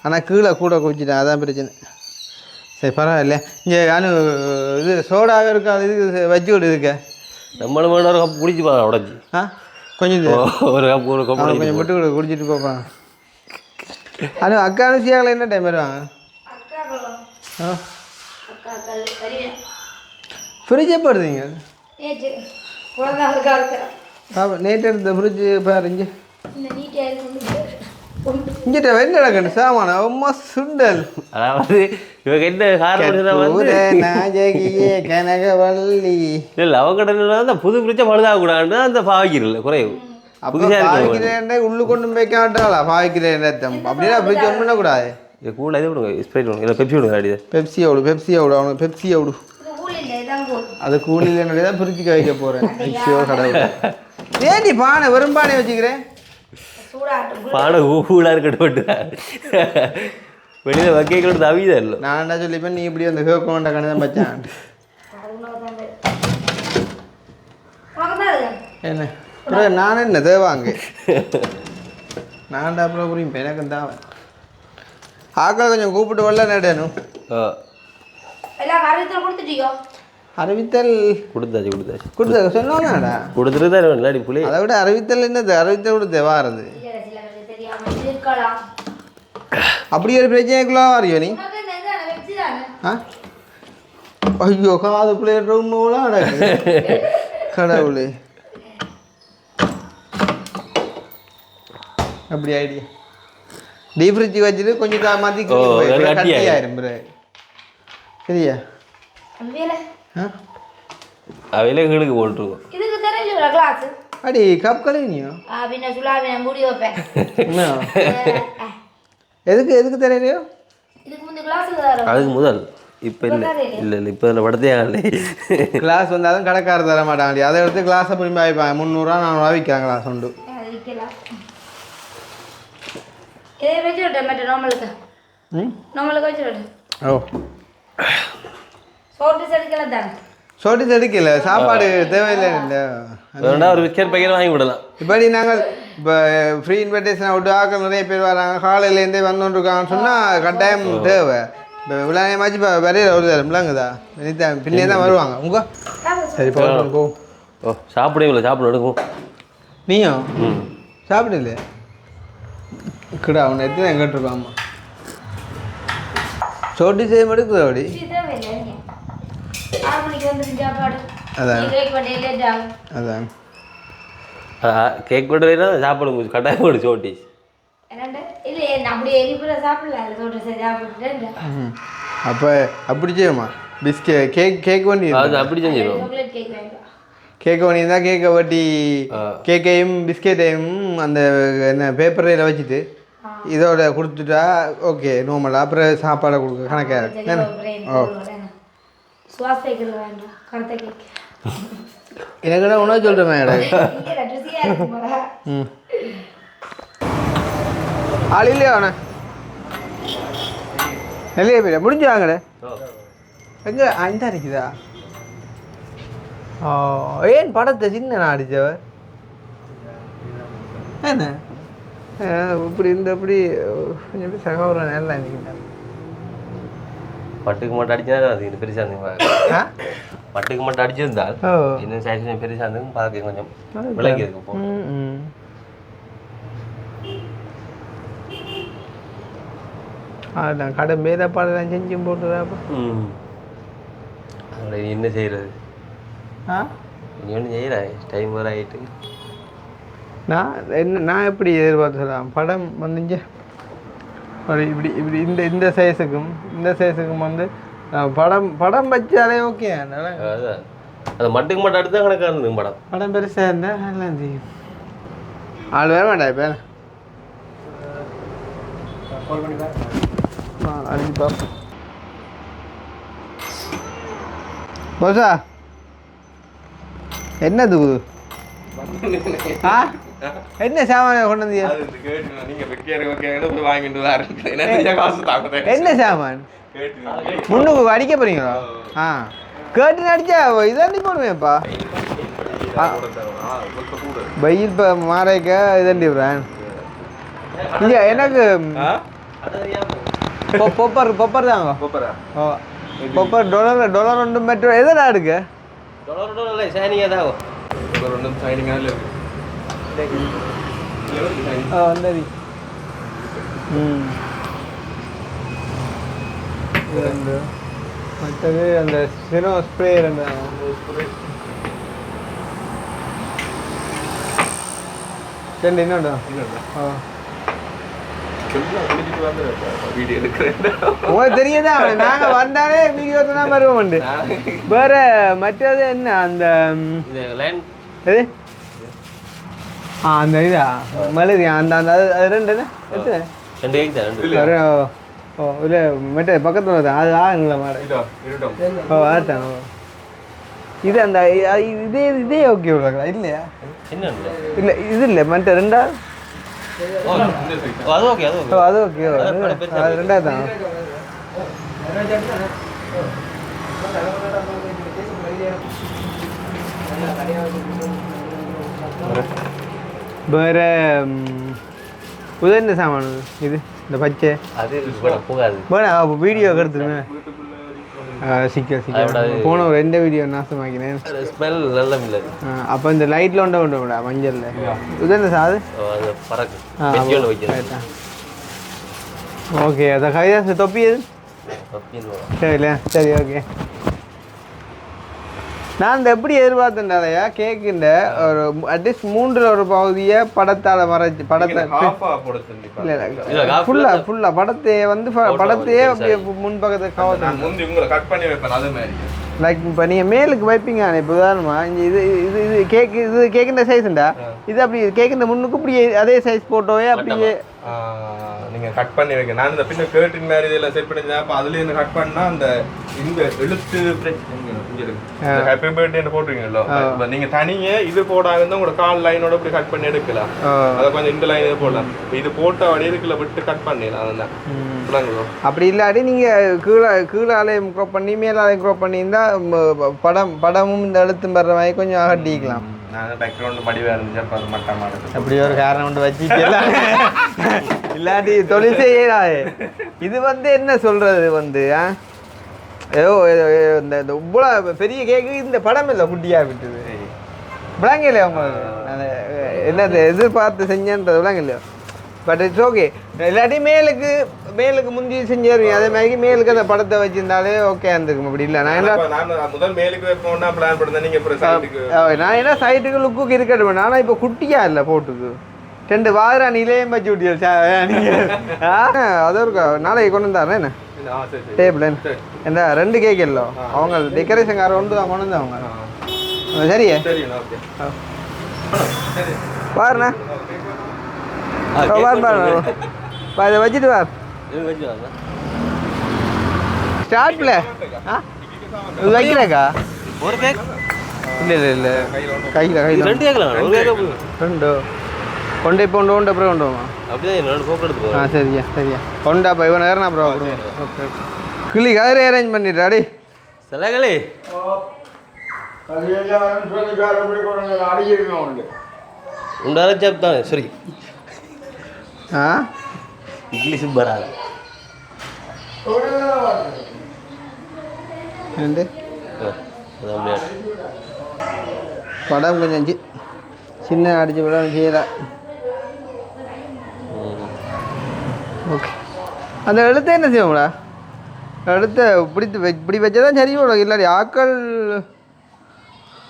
ஆனால் கீழே கூட குவிச்சிட்டேன், அதான் பிரச்சனை. சரி பரவாயில்ல. இங்கே இது சோடாவே இருக்கா, இது வச்சு விடு இருக்க. நம்மளும் ஒரு கப் குடிச்சு போகலாம் உடஞ்சி. கொஞ்சம் ஒரு கப் ஒரு கப் கொஞ்சம் மட்டும் கூட குடிச்சிட்டு போப்பான். அது அக்கானு சியாவில் என்ன டைம் வருவாங்க? ஃப்ரிட்ஜ் எப்போ எடுத்தீங்க? நேற்று எடுத்த ஃப்ரிட்ஜு பாரு. இங்கே இங்கிட்ட வெண்ண நடக்கணும் சாமான அம்மா சுண்டல். அதாவது இவங்க என்ன காரணம் கனகவல்லி இல்லை அவங்க புது ஃப்ரிட்ஜை பழுதாகக்கூடாதுன்னு அந்த பாவிக்கிறல குறைவு. உள்ளு கொண்டு வைக்க மாட்டாளா பாவிக்கிறேன் அப்படின்னா ஃப்ரிட்ஜ் ஒன்று பண்ணக்கூடாது. கூட இது விடுங்க, ஸ்ப்ரைட் விடுங்க, இல்லை பெப்சி விடுங்க. அடி பெப்சி எவ்வளோ அவனுக்கு பெப்சி எவ்வளோ அது கூலியில் என்னுடைய தான் ஃப்ரிட்ஜுக்கு வைக்க போகிறேன். ஐயோ கடவுள், ஏன்டி பானை வெறும் பானை வச்சுக்கிறேன். பானை ஊழா இருக்கட்டு வெளியில் வக்கைகளோட தவிதான் இல்லை. நான் என்ன சொல்லிப்பேன், நீ இப்படி அந்த கேட்கணுன்ற கணதான் பச்சான். என்ன அப்புறம் நான் என்ன தேவாங்க நான்டா அப்புறம் புரியும் எனக்கு தான் ஆக்களை கொஞ்சம் கூப்பிட்டு வரல நடணும். அறிவித்தல் கொடுத்தாச்சு சொன்னாடா கொடுத்துட்டு தான் இல்லாடி புள்ளி. அதை விட அறிவித்தல் என்னது, அறிவித்தல் கொடுத்த வாரது அப்படி ஒரு பிரச்சனைக்குள்ளே வரையோ நீ. ஐயோ காது பிள்ளைன்ற உண்மைலாம் நடக்குது கடவுளே. அப்படி ஐடியா டீப் ஃப்ரிட்ஜ் வச்சுட்டு கொஞ்சம் மாற்றி கட்டியாயிரும் சரியா? அவையில கீழுக்கு போட்டுருக்கோம். அடி கப் கழுவினியோ? எதுக்கு தெரியலையோ? அதுக்கு முதல் இப்போ இல்லை இல்லை இல்லை இப்போ இந்த படத்தையே கிளாஸ் வந்தாலும் கடைக்காரர் தர மாட்டாங்க. அதை எடுத்து கிளாஸை புரிஞ்சு வாய்ப்பாங்க. 300-400 விற்கிறாங்க கிளாஸ் உண்டு. ஓ சோட்டிஸ் எடுக்கல, சாப்பாடு தேவையில்லை. இல்லை ஒரு பிஸ்கெட் பேக்கெட் வாங்கி விடலாம். இப்படி நாங்கள் இப்போ ஃப்ரீ இன்விடேஷன் விட்டு ஆக்கள் நிறைய பேர் வராங்க, காலையிலேருந்தே வந்துருக்காங்கன்னு சொன்னால் கட்டாயம் தேவை. இப்போ விளையாமாச்சு இப்போ வரையில ஒரு விளாங்குதா பின்னே தான் வருவாங்க உங்க. சரி போ ஓ சாப்பிடுவீங்களா? சாப்பிட எடுக்கும் நீயும் சாப்பிடல கிடா அவனை எடுத்து தான் கேட்டுருக்கோம். ஆமாம் சோட்டி செய்ய எடுக்குது அப்படி. அதான் கேக் கொண்டு சாப்பிடும் கட்டாயம் போடு சோட்டி. அப்போ அப்படி செய்யுமா பிஸ்கெட் கேக் வண்டி அப்படி செஞ்சிடும். கேக் வண்டியிருந்தா கேக்கை வட்டி கேக்கையும் பிஸ்கெட்டையும் அந்த என்ன பேப்பரில் வச்சுட்டு இதோட கொடுத்துட்டா ஓகே நார்மலாக. அப்புறம் சாப்பாடை கொடுக்க கணக்காக. ஓ சுவாசைகள் வேண்டாம் கருத்தை கேட்க எனக்கு உணவு சொல்கிறேன் மேடம் ஆள் இல்லையா அவனை இல்லையா போயிடா முடிஞ்சு வாங்கடே எங்கே இந்த இருக்குதா ஓ ஏன் படத்தை சின்ன நான் அடித்தவ என்ன இப்படி இந்த இப்படி கொஞ்சம் எப்படி சகோதரன் நல்லா இருந்துக்கிட்டேன் பட்டுக்கு மட்டும் அடிச்சா அது இது பெருசாக இருந்துங்க பட்டுக்கு மட்டும் அடிச்சிருந்தால் இன்னும் சைஸ் பெருசாக இருந்துங்க பார்க்க கொஞ்சம் விளங்கி இருக்கு போ அதான் கடை மேதப்பாடெல்லாம் செஞ்சும் போட்டுதாப்பா அதோட என்ன செய்கிறது நீ ஒன்றும் செய்யற டைம் வர ஆகிட்டு நான் எப்படி எதிர்பார்த்து சொல்லலாம் படம் வந்துங்க இப்படி இப்படி இந்த சைஸுக்கும் வந்து படம் வச்சாலே ஓகே அதான் அது மட்டுக்கு மட்டும் அடுத்து தான் கணக்காக இருந்துங்க படம் பெருசாக இருந்தால் நல்லா செய்யும் ஆள் வேற வேண்டாம் இப்போ அடிப்பா போசா என்னது என்ன சாமான கொண்டு வந்தியா என்ன சாமான் முன்னுக்கு அடிக்க போறீங்களா கேட்டு அடிச்சா இதாண்டி போடுவேன்ப்பா வெயில் இப்போ மாறைக்க இதாண்டி விடுறேன் இங்கே எனக்கு பொப்பர் தாங்க பொப்பர் டொலர் ஒன்றும் மெட்ரோ எதடா இருக்கு ஷைனிங்காக தான் வந்தது மற்றது அந்த சினோ ஸ்ப்ரே ரெண்டு இன்னொன்று உங்களுக்கு தெரியுதா நாங்க வந்தாலே வீடியோ தான் வருவோம் வேற மற்றது என்ன அந்த எது அந்த இதா மலரி அந்த அந்த அது ரெண்டு எத்தனை ஓ இல்லை மெட்ட பக்கத்தில் தான் அது ஆகுங்களா மாடு ஓ அதுதான் இது அந்த இதே ஓகே உள்ளங்களா இல்லையா இல்லை இது இல்லை மற்ற ரெண்டா அது ஓகே அது ஓகே அது ரெண்டாவது தான் வேற உதந்த சாமான் இது இந்த பச்சை அது போகாது வேணா வீடியோ எடுத்துருங்க சீக்கிரம் போன ஒரு ரெண்டு வீடியோ நாசமாக்கினேன் ஸ்மெல் நல்லா இல்லை அப்போ இந்த லைட்டில் ஒன்றை கொண்டு விடா மஞ்சளில் உதந்த சாது ஓகே அதை கைதா தொப்பி எது சரில சரி ஓகே நான் இந்த எப்படி எதிர்பார்த்தேன்டாலையா கேக்குண்ட ஒரு அட்லீஸ்ட் மூன்றில் ஒரு பகுதியை படத்தால் மறைச்சி படத்தை இல்லை ஃபுல்லாக படத்தையே வந்து படத்தையே அப்படியே முன்பக்கத்தை கவர் லைக் இப்போ நீங்கள் மேலுக்கு வைப்பீங்க இப்போ உதாரணமாக இங்கே இது கேக்குன்ற சைஸுண்டா இது அப்படி கேக்குன்ற முன்னுக்கு இப்படி அதே சைஸ் போட்டோவே அப்படியே நீங்கள் கட் பண்ணி வைக்க நான் இந்த பின்ன கேர்டின் மாதிரி இதெல்லாம் செட் பண்ணிருந்தேன் அப்போ அதுலேருந்து கட் பண்ணால் அந்த இந்த எழுத்து ஹாப்பி பர்த்டேன்னு போட்டுருக்கீங்களோ நீங்கள் தனியே இது போடாம இருந்தால் உங்களோட கால் லைனோட இப்படி கட் பண்ணி எடுக்கலாம் அதை கொஞ்சம் இந்த லைன் இது போடலாம் இது போட்ட வழி இருக்குல்ல விட்டு கட் பண்ணிடலாம் அதுதான் அப்படி இல்லாட்டி நீங்கள் கீழாலையும் க்ரோப் பண்ணி மேலாலையும் க்ரோப் பண்ணியிருந்தா படமும் இந்த எழுத்தும் வர்ற மாதிரி கொஞ்சம் அகட்டிக்கலாம் அப்படி ஒரு காரணம் கொண்டு வச்சுக்கலாம் இல்லாட்டி தொழில் செய்யறாது இது வந்து என்ன சொல்றது வந்து ஏதோ இந்த இவ்வளோ பெரிய கேக்கு இந்த படம் இல்லை குட்டியா விட்டுது விளங்க இல்லையா உங்களுக்கு என்ன எதிர்பார்த்து செஞ்சேன்றது விளங்க இல்லையா பட் இட்ஸ் ஓகே இல்லாட்டி மேலுக்கு முந்தி செஞ்சிருவீங்க அதே மாதிரி மேலுக்கு அந்த படத்தை வச்சிருந்தாலே ஓகே இருந்துக்கும் அப்படி இல்லை நான் என்ன சைட்டுக்கு லுக்கு இருக்கட்டும் ஆனால் இப்போ குட்டியா இல்லை போட்டுக்கு 2 வாரம் நிலையம் வச்சு விட்டியா அது இருக்கா நாளைக்கு கொண்டு வந்தாருண்ணே என்ன டேபிள் என்ன 2 கேக் இல்லை அவங்க டெக்கரேஷன்கார ஒன்று தான் கொண்டு வந்தாங்க சரியா பாருண்ணா இதை வச்சுட்டு வா ஸ்டார்ட்ல இது வைக்கிறேக்கா ஒரு கேக் இல்லை கையில் ரெண்டு கேட்கலாம் ஒரு கேட்க போதும் ரெண்டு கொண்டே இப்போ ஒன்று அப்புறம் கொண்டு போமா அப்படிதான் ரெண்டு போக்கு எடுத்து ஆ சரியா கொண்டா இப்போ இவன் நேரம் அப்புறம் ஓகே கிளி கதிரை அரேஞ்ச் பண்ணிடுறாடி சிலகளே உண்டான ஜாப் தானே சரி ஆ இங்கிலீஷ் வராது ரெண்டு அதான் விளையாட்டு படம் கொஞ்சம் சின்ன அடிச்சு விட செய்யலை ஓகே அந்த எழுத்தை என்ன செய்வோம்டா எழுத்தை இப்படி வச்சதான் சரி போடும் இல்லாடி ஆக்கள்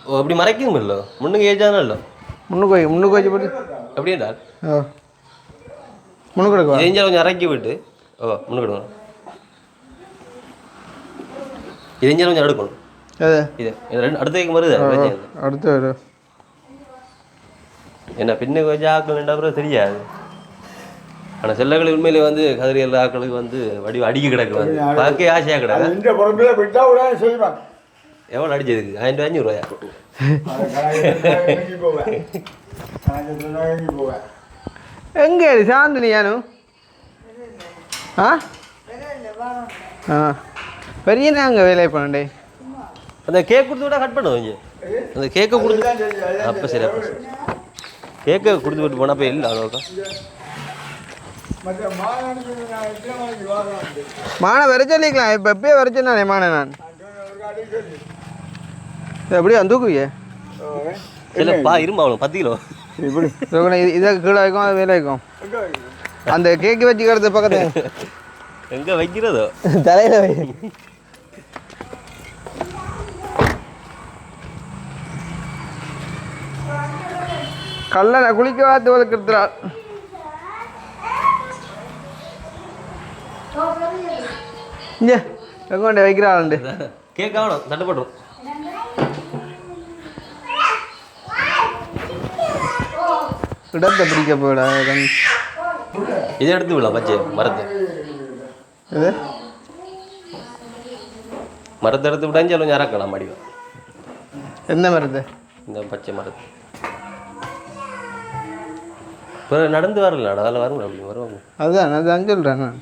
ஓ அப்படி மறைக்கும் இல்லை முன்னுக்கு ஏஜானா இல்லை முன்னுக்கு வச்சு போட்டு அப்படியா ஓ முன்னுக்கு எடுக்குவா இதைஞ்சா கொஞ்சம் இறக்கி விட்டு ஓ முன்னுக்கு எடுக்கணும் இதைஞ்சா கொஞ்சம் எடுக்கணும் அது இது ரெண்டு அடுத்த வைக்கும் வருது அடுத்து வரும் என்ன பின்னுக்கு வச்சு ஆக்கள் ரெண்டு அப்புறம் தெரியாது ஆனால் செல்லகள் உண்மையிலே வந்து கதிரியல் ஆக்களுக்கு வந்து வடி அடிக்க கிடக்கு வந்து பார்க்க ஆசையாக கிடக்கு இந்த பொறுப்பில் விட்டா உடனே செய்வாங்க. எவ்வளோ அடிச்சதுக்கு 1500 எங்கே சாந்தினி யானு ஆ ஆ பெரிய நாங்கள் வேலை பண்ணண்டே அந்த கேக் கொடுத்து விட்டா கட் பண்ணுவோம் இங்கே அந்த கேக்கை கொடுத்து அப்போ சரி அப்போ சரி கேக்கை கொடுத்து விட்டு போனால் அப்போ இல்லை அவ்வளோக்கா மானை வர சொல்லிக்கலாம் இப்போ எப்பயே வர சொன்னானே மானை நான் எப்படியா தூக்குவியே இல்லைப்பா இருமா அவ்வளோ 10 கிலோ இப்படி இதை கீழே வைக்கும் அது வேலை வைக்கும் அந்த கேக்கு வச்சுக்கிறது பக்கத்து எங்கே வைக்கிறதோ தலையில் வை கல்லணை குளிக்க வாத்து வளர்க்குறாள் இங்கே எங்கொண்டே வைக்கிறாள் கேக் ஆகணும் தட்டுப்பட்டுரும் இடத்தை பிடிக்க போயிட இதை எடுத்து விடலாம் பச்சை மரத்தை இது மரத்தை எடுத்து விட்டாஞ்சு கொஞ்சம் இறக்கலாம் மடிவா எந்த மரத்தை இந்த பச்சை மரத்தை இப்போ நடந்து வரல அதில் வரும் அப்படி வருவாங்க அதுதான் நான் சொல்கிறேன் நான்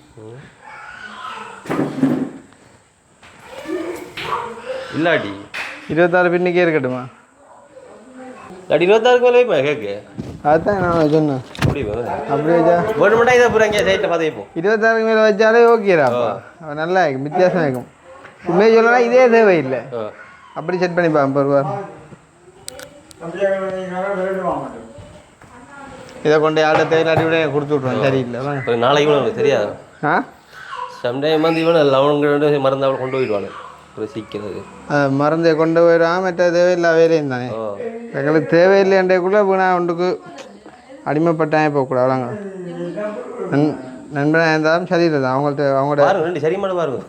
இல்லாடி 26 பின்னுக்கே இருக்கட்டுமா இல்லாடி 26க்கு மேலே வைப்பேன் கேக்கு அதுதான் நான் சொன்னேன் அப்படி அப்படி வச்சா ஒரு மட்டும் இதை போகிறாங்க சைட்டில் பார்த்து வைப்போம் 26க்கு மேலே வச்சாலே ஓகேடாப்பா அவன் நல்லா இருக்கும் வித்தியாசம் இருக்கும் உண்மையை சொல்லலாம் இதே தேவையில்லை அப்படி செட் பண்ணி பாப்பா ரூபா இதை கொண்டு ஆட தேவையில்லாட்டி விட கொடுத்து விட்ருவேன் சரியில்லை நாளைக்கு இவனுக்கு தெரியாது ஆ சம்டைம் வந்து இவன் லவங்க மறந்து அவளை கொண்டு போயிடுவானு ஒரு சீக்கிரம் மறந்து கொண்டு போயிடுவான் மற்ற தேவையில்லா வேலையும் தானே எங்களுக்கு தேவையில்லைன்றக்குள்ளே வீணா ஒன்றுக்கு அடிமைப்பட்டான் போகக்கூடாது அவ்வளோங்க நண்பனாக இருந்தாலும் சரியில்லை தான் அவங்கள்ட்ட பாருங்க ரெண்டு சரிமான பாருங்க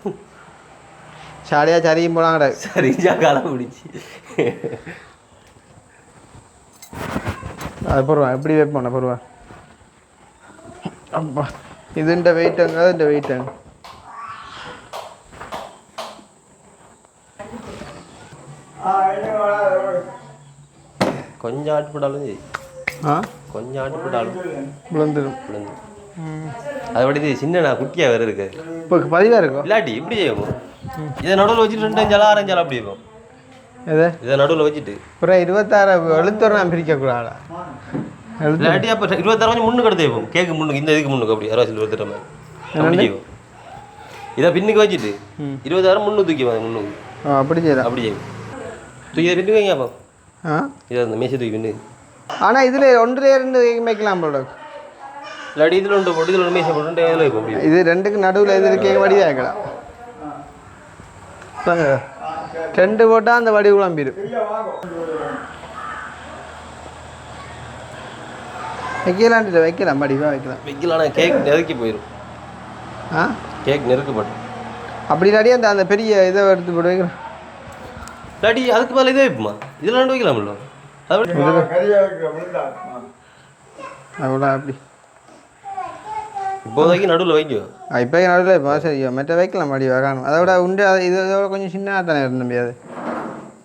சாடியாக சரியும் போலாம் கிடையாது சரிஞ்சா காலம் பிடிச்சி அது பொருவா எப்படி வைப்போண்ணா பொருவா அப்பா இதுண்ட வெயிட்டுங்க அதுண்ட வெயிட்டுங்க கொஞ்சம் ஆட்டு போட்டாலும் சரி கொஞ்சம் ஆட்டு போட்டாலும் விழுந்துடும் அதை விட சின்ன குட்டியாக வேறு இருக்கு இப்போ பதிவாக இருக்கும் இல்லாட்டி இப்படி செய்வோம் இதை நடுவில் வச்சுட்டு 2 அஞ்சாலும் 6 அஞ்சாலும் அப்படி இருக்கும் எது இதை நடுவில் வச்சுட்டு அப்புறம் 26 எழுத்தோடு நான் பிரிக்கக்கூடாதா இல்லாட்டி அப்போ 26 கொஞ்சம் முன்னுக்கு எடுத்து வைப்போம் கேக்கு முன்னுக்கு இந்த இதுக்கு முன்னுக்கு அப்படி 28 மாதிரி அப்படி செய்வோம் இதை பின்னுக்கு வச்சுட்டு 26 முன்னு தூக்கி முன்னுக்கு அப்படி செய்யலாம் அப்படி செய்வோம் தூக்கி இதை பின்னுக்கு வைங்க அப்போ ஆ இதை அந்த மேசை தூக்கி பின்னு ஆனால் இதில் 1 வைக்கலாம் போல இல்லாட்டி இதில் ஒன்று போட்டு இதில் மேசை போட்டு இதில் வைப்போம் அப்படி இது ரெண்டுக்கு நடுவில் இது இருக்க வடிவாக இருக்கலாம் 2 போட்டால் அந்த வடி குழம்பிடும் வைக்கலாம் வடிவாக வைக்கலாம் கேக் நெருக்கி போயிடும் ஆ கேக் நெருக்கப்படும் அப்படி இல்லாட்டி அந்த பெரிய இதை எடுத்து போட்டு வைக்கிறேன் இல்லாட்டி அதுக்கு மேலே இதே வைப்போமா இதில் 2 வைக்கலாம்ல அது அவ்வளோ அப்படி இப்போதைக்கு நடுவில் வைங்க. இப்போ நடுவில் இப்போ சரி மற்ற வைக்கலாம் மடி வரணும். அதை விட உண்டு இதோட கொஞ்சம் சின்ன தானே இருந்த முடியாது.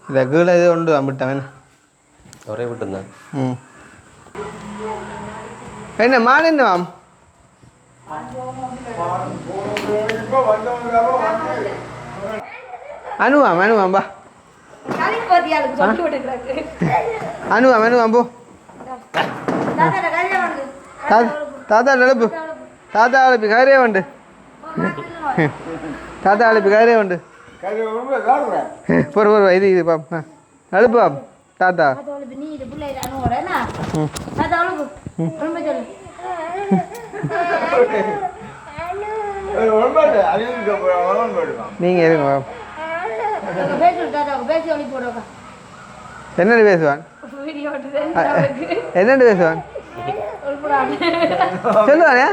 இல்லை கீழே இது உண்டு அம்பிட்டவன் ஒரே விட்டுருந்தேன். ம் என்ன மாநில மாம் அனுவாம் அனுவாம் பா அனுவாம் அனுவாம் போ தாத்தா அழைப்பு தாத்தா அழைப்பு கரையே உண்டு தாத்தா அழைப்பு கரையே உண்டு பொறு பொறு இது இது பாப் அழுப்பு பாப் தாத்தா நீங்கள் இருங்க பாப் என்னென்னு பேசுவான் என்னென்னு பேசுவான் சொல்லுவானே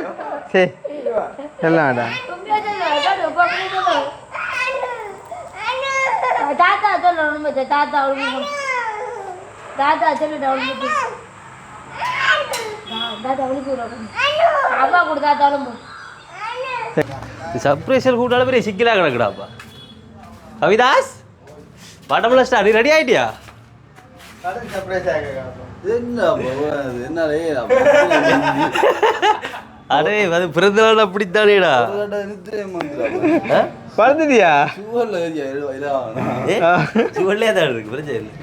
சரி சொல்ல வேண்டாம் தாத்தா சொல்ல தாத்தா தாத்தா சொல்லிட்டு தாத்தா அப்பா கூட தாத்தா சர்ப்ரைஸில் கூட்டால பெரிய சிக்கலாக கிடக்குடாப்பா. Kavidas படம்ல star ready ஆகிட்டியா? அடே அது பிறந்தநாள் அப்படித்தானேடா. பறந்துட்டியா சுவல்லே தான் இருக்கு பிரச்சனை இல்லை.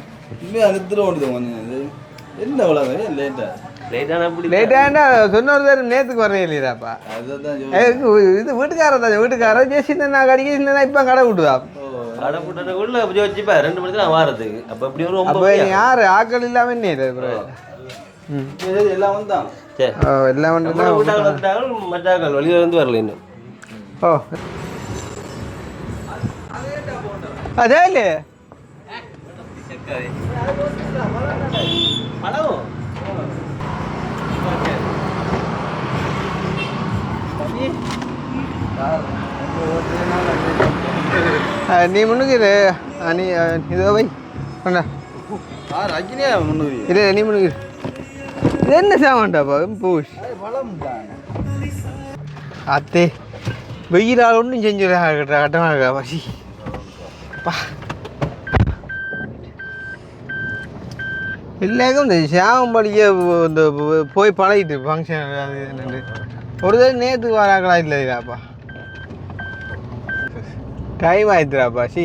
லேட்டான அப்படி லேட்டாண்டா சொன்னொரு பேர் நேற்றுக்கு வரவே இல்லையாப்பா. இது வீட்டுக்காரர் தான் வீட்டுக்காரர் பேசிட்டு நான் கடிக்க இல்லைன்னா இப்போ கடை விட்டுதா கடை போட்டதுக்குள்ள வச்சுப்பா 2 மணிக்கு நான் வாரத்துக்கு. அப்போ எப்படி ஒரு அப்போ யார் ஆக்கள் இல்லாமல் என்ன எல்லாம் வந்தான் சரி எல்லாம் வந்துட்டாங்க. மற்றாக்கள் வழியில் இருந்து வரல இன்னும். ஓ அதே இல்லை நீ முன்னுக்கு நீ இதோ வை பண்ண இல்லை நீ முன்னுக்கு இது என்ன சாமான்டாப்பா பூஷ் அத்தே வெயிலால் ஒன்றும் செஞ்சு கட்டமாக பசி பா எல்லாருக்கும் இந்த சாமம்படியே இந்த போய் பழகிட்டு ஃபங்க்ஷன் அது என்னண்டு ஒரு தடவை நேற்றுக்கு வராங்களா இல்லையாப்பா டைம் ஆயிடுறாப்பா சி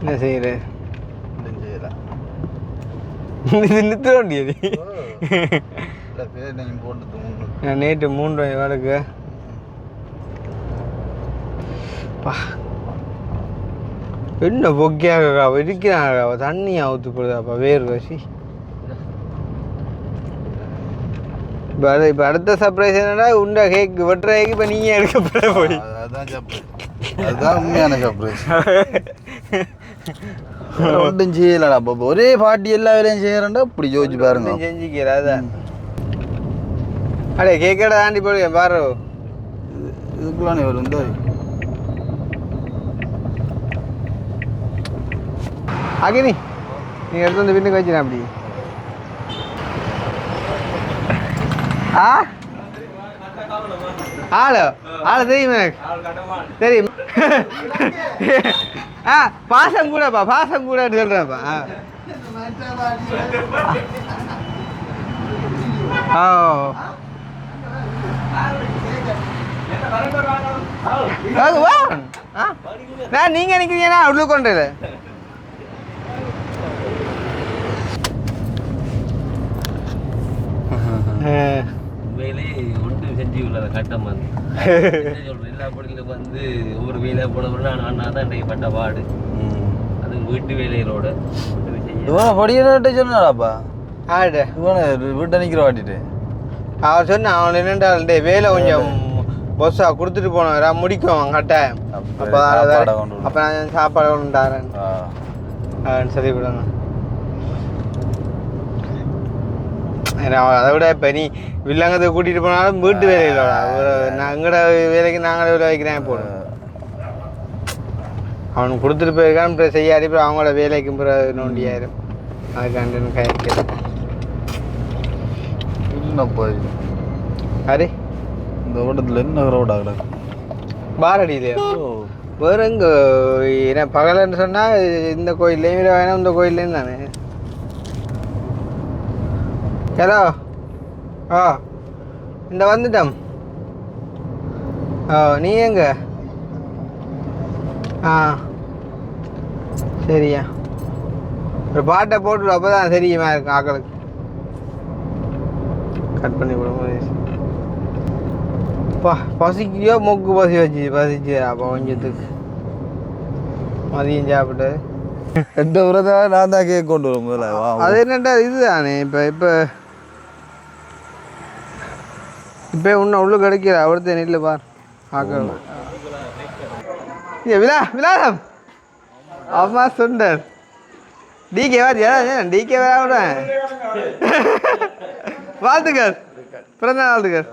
என்ன செய்யற இது நிறுத்த வேண்டியது நேற்று 3 வேலைக்கு பா என்ன பொக்கியாக இருக்கிறாங்க தண்ணி அவுத்து போடுதாப்பா வேறு வசி. இப்போ அடுத்த சர்ப்ரைஸ் என்னன்னா உண்டா கேக் வெட்டுற கேக் இப்போ நீங்கள் எடுக்கப்பட போய் அதுதான் உண்மையான சர்ப்ரைஸ். ஒன்றும் செய்யலடா பாப்பா ஒரே பாட்டி எல்லா வேலையும் செய்யறேன்டா இப்படி யோசிச்சு பாருங்க செஞ்சுக்கிறாதான் அடே கேக்கடை தாண்டி போடுங்க பாரு இதுக்குள்ளானே வரும் இந்த அகினி நீங்கள் எடுத்து வந்து பின்னுக்கு வச்சுனா அப்படி ஆ ஆளு தெரியும் எனக்கு தெரியும். பாசம் கூடப்பா பாசம் கூட சொல்கிறேன்ப்பா. நான் நீங்கள் நிற்கிறீங்கன்னா உள்ளு கொண்டு வேலை ஒன்று செஞ்சு உள்ளத கட்டம் வந்து சொல்கிறேன். எல்லா பொருளுக்கும் வந்து ஒவ்வொரு வேலையை போட நான் தான் இன்றைக்கு பட்ட பாடு. அது வீட்டு வேலைகளோட படிக்கிட்ட சொன்னாடாப்பா ஆடு இவனை வீட்டை நிற்கிற வாட்டிட்டு அவர் சொன்னான் அவன் என்னென்றால் வேலை கொஞ்சம் பொஸ்ஸா கொடுத்துட்டு போனேன் முடிக்கும் கட்டாயம். அப்போ அப்போ நான் சாப்பாடு கொண்டு தரேன் சரி விடுங்க. அதை விட இப்போ நீ வில்லங்கத்தை கூட்டிகிட்டு போனாலும் வீட்டு வேலைகளோட நான் எங்கட வேலைக்கு நாங்களே விட வைக்கிறேன் போடுவேன். அவனுக்கு கொடுத்துட்டு போயிருக்கான் இப்போ செய்யாடி அப்புறம் அவங்களோட வேலைக்கும் பிறகு நோண்டியாயிரும். அதுக்காண்டு கைக்கிறேன். அரே இந்த ஓட்டத்தில் என்ன ரோட் ஆகுது பாரடியிலையா வேறு எங்கே என்ன பகலன்னு சொன்னால் இந்த கோயில்லையும் வேணும் இந்த கோயில்லையும் தானே. ஹலோ ஆ இந்த வந்துட்டோம். ஓ நீ எங்க? ஆ சரியா ஒரு பாட்டை போட்டு அப்போ தான் சரியுமா இருக்கும் ஆக்களுக்கு. கட் பண்ணி விடும்போது பசிக்கையோ மூக்கு பசிச்சு அப்போ கொஞ்சத்துக்கு மதியம் சாப்பிட்டு எந்த உரதான் நான் தான் கேக் கொண்டு வரும் முதல்ல அது என்னண்டா இதுதானே இப்போ இன்னும் உள்ள கிடைக்கிற அவர்த்த நெல்ல பார் ஆக்கள் விலாசம் அம்மா சுண்டர் டிகே வாத்தியா டிகே வேற வாழ்த்துக்கள் பிறந்த வாழ்த்துக்கள்.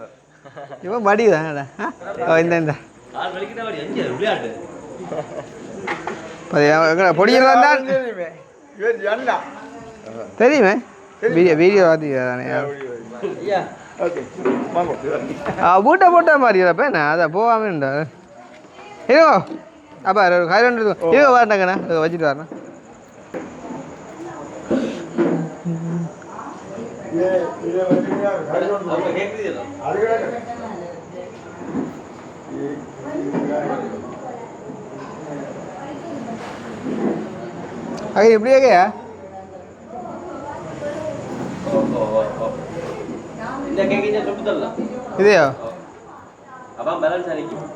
இவன் படி தானடா இந்த பொடியெல்லாம் தான் தெரியுமே வீடியோ பார்த்துக்கியா தானே வீட்டை போட்ட மாதிரிப்ப என்ன அதை போகாமண்டா இருவோ அப்பா கையில் இருவோ வரட்டாங்கண்ணா வச்சுட்டு வரேன். அது எப்படி கேயா இதையோ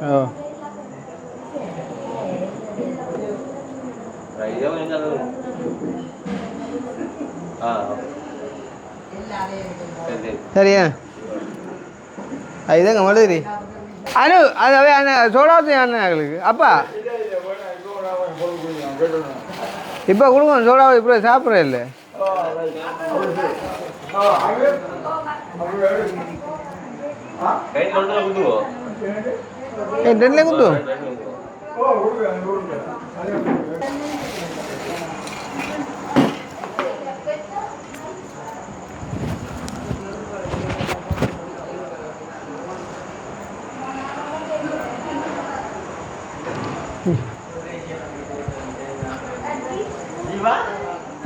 ஓ சரியா இதுதாங்க மழுதிரி அனு அது அண்ணன் சோடாத்தையும் அண்ணன் எங்களுக்கு அப்பா இப்போ கொடுங்க சோடாவை இப்போ சாப்பிட்ற இல்லை டென்ல குத்து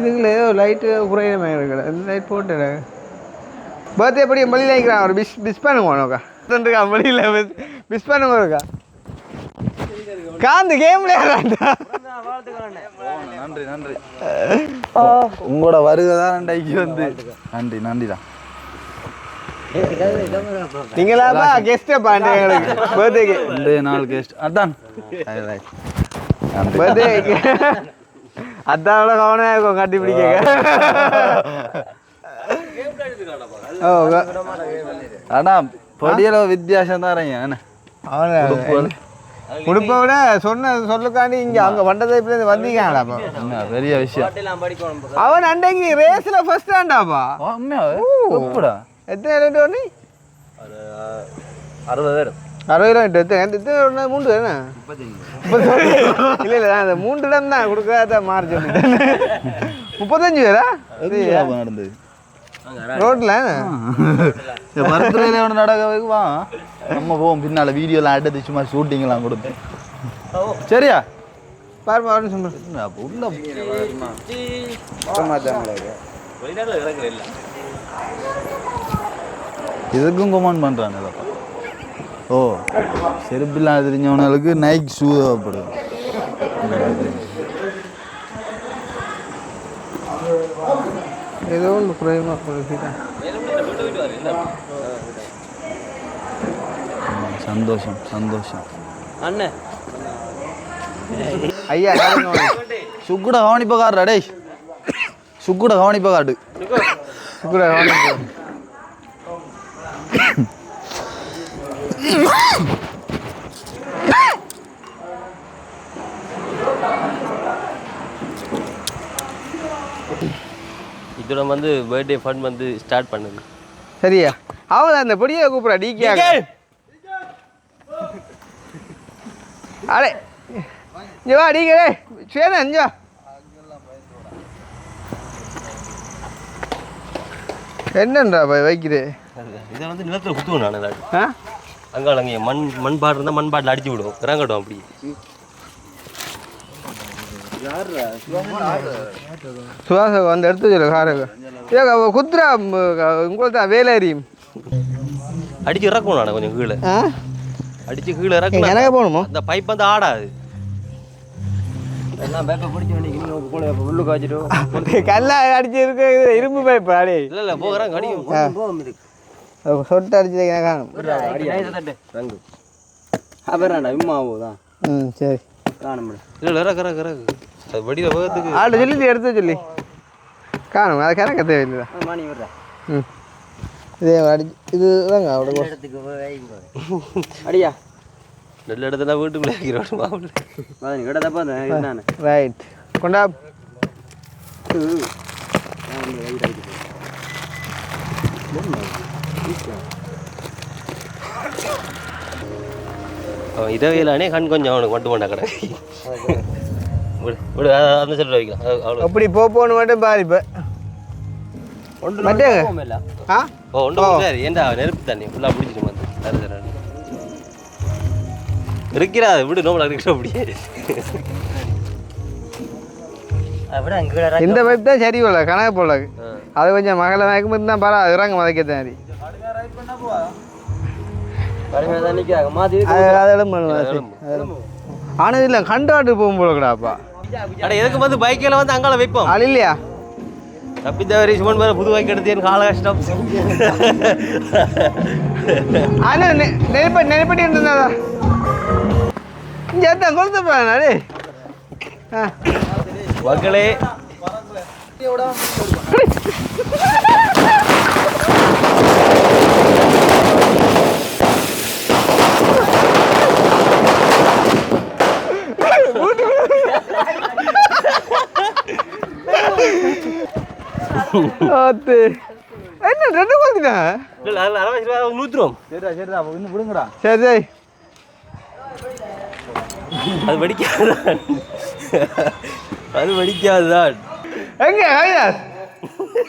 இதுக்குள்ள ஏதோ லைட்டு குறையிற மாதிரி இருக்கல இந்த லைட் போட்டு பர்த்டே எப்படி மொழியில் நினைக்கிறான் ஒரு மிஸ் பண்ணுவோக்கா மொழியில் மிஸ் பண்ணுவோக்கா காந்து கேம் விளையாடுறான்டா. நன்றி நன்றி உங்களோட வருகதான் டைக்கு வந்து நன்றி நன்றிடா. நீங்களாப்பா கெஸ்ட்டை பாண்டே எங்களுக்கு பர்த்டேக்கு 2 நாள் கெஸ்ட் அதான் பர்த்டேக்கு அதானோட கவனமாக இருக்கும் கட்டி பிடிக்க. ஆனா பொடியில வித்தியாசம் தான் என்ன அவன் உடுப்பை விட சொல்லுக்காண்டி இங்க அவங்க வண்டதை வந்தீங்களாப்பா பெரிய விஷயம். அவன் அன்றைக்கு ரேஸ்ல ஃபர்ஸ்ட் ஆண்டாப்பா. எப்படா எத்தனை ரேட் ஒன்று 60,000 60 மூன்று தானே இல்லை இல்லை அந்த 3 இடம் தான் கொடுக்காத மார்ஜ் 35 பேரா நடந்தது ரோட்ல மரத்துல நடக்க வா நம்ம போவோம் பின்னால வீடியோலாம் எடுத்து சும்மா ஷூட்டிங்லாம் கொடுத்து சரியா பாருமா வரணும் சொன்ன உள்ள இதுக்கும் கமெண்ட் பண்றாங்க. ஓ செருப்பில்லாம் தெரிஞ்சவங்களுக்கு நைக் ஷூ தேவைப்படுது. ஏதோ ஒன்று குறையுமா சந்தோஷம் சந்தோஷம் அண்ணன் ஐயா சுக்குட கவனிப்ப காடுறா டேய் சுக்குட கவனிப்ப காடு சுக்குட கவனிப்ப இதோட வந்து பர்த்டே ஃபன் வந்து ஸ்டார்ட் பண்ணுது. சரியா அவன் அந்த பொடியை கூப்பிட்றா டிகே அடே இங்கே வா டிகே சரி அஞ்சா என்னன்றா போய் வைக்கிறே இதை வந்து நிலத்தில் குத்துவோம் நான் ஏதாச்சும் ஆ அங்கே மண் பாடு இருந்தால் மண் பாட்டில் அடிச்சு விடுவோம் இறங்கட்டும் அப்படி சுவாச வந்து எடுத்து சொல்லு காரங்க ஏங்க குத்துரா உங்களுக்கு தான் வேலை அறியும் அடிச்சு இறக்கணும் நான் கொஞ்சம் கீழே அடிச்சு கீழே இறக்கணும் எனக்கு போகணுமோ அந்த பைப் வந்து ஆடாது எல்லாம் பேக்கப் பிடிச்சி வேண்டிய உள்ளு காய்ச்சிட்டு கல்ல அடிச்சு இருக்க இரும்பு பைப்பு அடி இல்லை போகிறாங்க அடிக்கும் போகும் இருக்கு சொட்டு அடிச்சு காணும் அப்புறம் இம்மா ஆகுதான் ம் சரி காணும் இல்லை இறக்கு அது வடியில் போகிறதுக்கு ஆள்கிட்ட சொல்லிட்டு எடுத்து சொல்லி காணும் அதை கறக்க தேவையில்லை மணி விடுறா ம் இதே அடிச்சு இதுதாங்க அவ்வளோ இடத்துக்கு அடியா நல்ல இடத்துல வீட்டுக்குள்ளே வைக்கிறோம் இடத்தப்பா நான் ரைட் கொண்டா அவன் இரவையிலானே கண் கொஞ்சம் அவனுக்கு மட்டும் பண்ண கடை விடு அந்த சைடில் வைக்கலாம் அவ்வளோ அப்படி போன்னு மட்டும் பாரு இப்போ மட்டேங்க ஆ ஓ ஒன்றும் சரி ஏன்டா நெருப்பு தண்ணி ஃபுல்லாக பிடிச்சிட்டு வந்து இருக்கிறா விடு நோம்பல இருக்கிற அப்படியே இந்த பைப் தான் சரி போல கணக்கு போல அது கொஞ்சம் மகளை மயக்கம் தான் பாரா இறங்க மதைக்கத்தான் அதெல்லாம் ஆனால் இல்லை கண்டாட்டு போகும் போலக்கடாப்பா அட எதுக்கு வந்து பைக்கில் வந்து அங்கால வைப்போம் அது இல்லையா தப்பி தவறி சுமன் வேறு புது பைக் எடுத்தேன் கால கஷ்டம் ஆனால் நெருப்பட்டி இருந்தாதா இங்கே தான் கொளுத்தப்பா டே ஆ மக்களே என்ன ரெண்டு பார்த்துட்டா நூற்றுவோம் சரிடா சரிடா இன்னும் விடுங்கடா சரி சரி அது வெடிக்காதுதான் அது வெடிக்காதுதான் எங்க கவிதாஸ்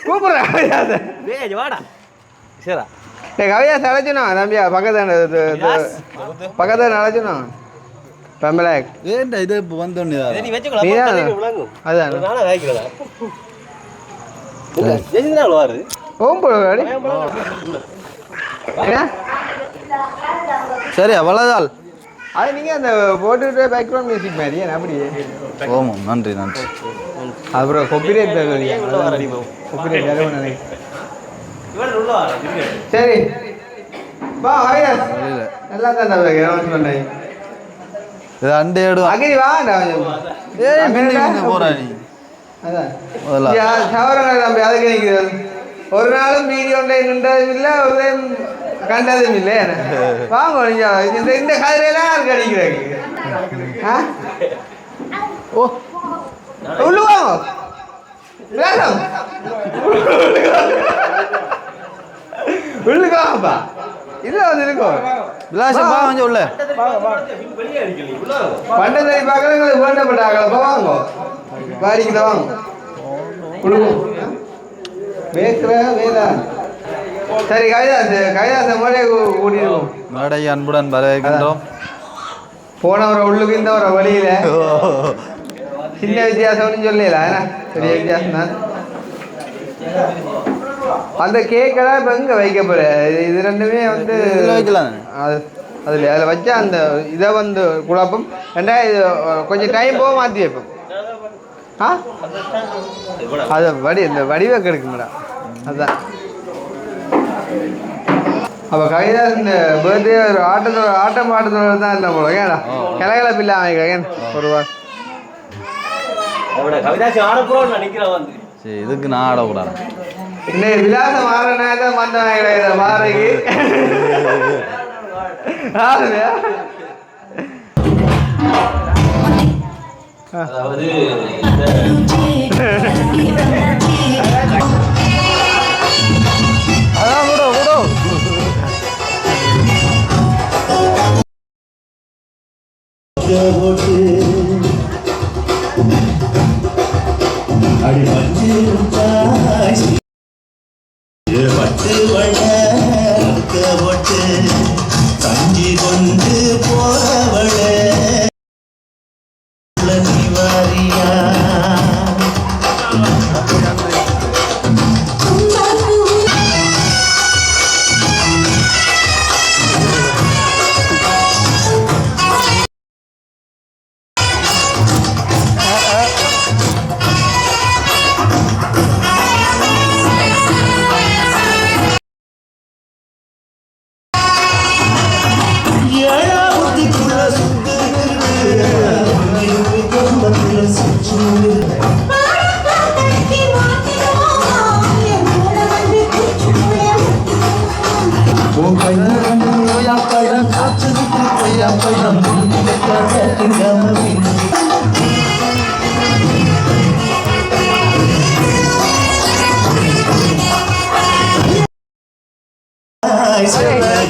கூப்பிடுறேன் கவிதாஸ் டேய் வாடா சரிடா கவிதாஸ் அழைச்சணும் தம்பியா பக்கத்தில் அழைச்சணும் பெம்பலாக் ஏன்டா இது இப்போ வந்தோன்னே நீ வச்சுக்கலாம் விளங்கும் அதான் நானும் வாய்க்கிறதா ஜெயிச்சுதான் வருவாரு ஓம்போடி சரி அவ்வளோதால் அது நீங்கள் அந்த போட்டுக்கிட்ட பேக்ரவுண்ட் மியூசிக் மாதிரி ஏன் அப்படியே ஓமம் நன்றி நன்றி அப்புறம் கொப்பிரைட் கொப்பிரைட் சரி வா ஹாயாஸ் நல்லா தான் அனௌன்ஸ் பண்ணேன் இது அண்டை ஆடும் அகிரி வாண்டா ஏய் மின்ன போறா நீ அதான் முதல்ல சவரங்கள் நம்ம அதுக்கு நிற்கிறது ஒரு நாளும் வீடியோ நின்றதும் இல்லை ஒரு கண்டதும் இல்லை வாங்க இந்த கதிரையெல்லாம் யாருக்கு அடிக்கிறாங்க ஆ ஓ உள்ளு வாங்க விளாசம் உள்ளுக்கு வாங்கப்பா இல்லை வந்து இருக்கோம் விலாசம் பா கொஞ்சம் உள்ள பண்டத்தை பார்க்குறவங்களுக்கு வேண்டப்பட்டாங்களப்பா வாங்க வாடிக்கிட்ட வாங்க பேசுற வேலை சரி கைதாச மொழியை கூட்டிடுவோம் மேடை அன்புடன் வரவேற்கின்றோம் போனவரை உள்ளுக்கு இருந்தவரை வழியில சின்ன வித்தியாசம்னு சொல்லல பெரிய வித்தியாசம் தான் அந்த கேக்கெல்லாம் இப்போ எங்கே வைக்க போகிற இது ரெண்டுமே வந்து வைக்கலாம் அதில் வச்சா அந்த இதை வந்து குழப்பம் ரெண்டாவது கொஞ்சம் டைம் போக மாற்றி வைப்போம் ஆ அது இந்த வடிவை கிடைக்க மேடம் அதுதான் அப்போ கைதாஸ் இந்த பர்த்டே ஒரு ஆட்டம் ஆட்டத்தோட தான் இல்லை போல ஏடா கிளகிழப்பு இல்லாமல் ஏன் ஒரு சரி இதுக்கு நான் ஆடக்கூடாது இன்னைக்கு விலாசம் மாறினாக்க மந்தம் கிடையாது மாறக்கு அதாவது அதான் விடும் பட்டு வளர்க்க போட்டு கஞ்சி கொண்டு போறவள நிவாரியா ஏழாவதுக்குள்ள சுத்து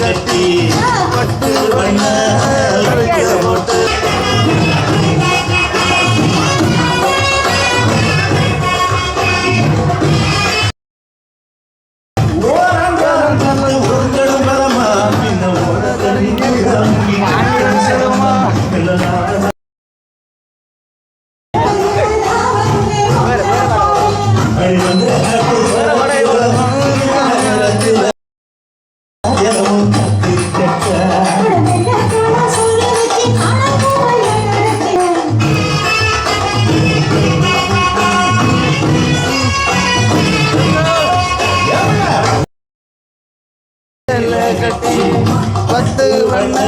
கட்டி பட்டு வண்ண போட்டு கட்டி பத்து வண்ண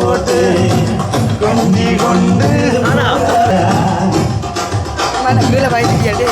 போட்டு கொஞ்சி கொண்டு கீழே வயசுக்கியாடி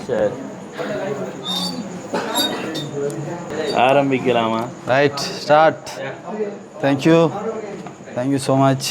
சரி ஆரம்பிக்கலாமா? Ride start. Thank you so much.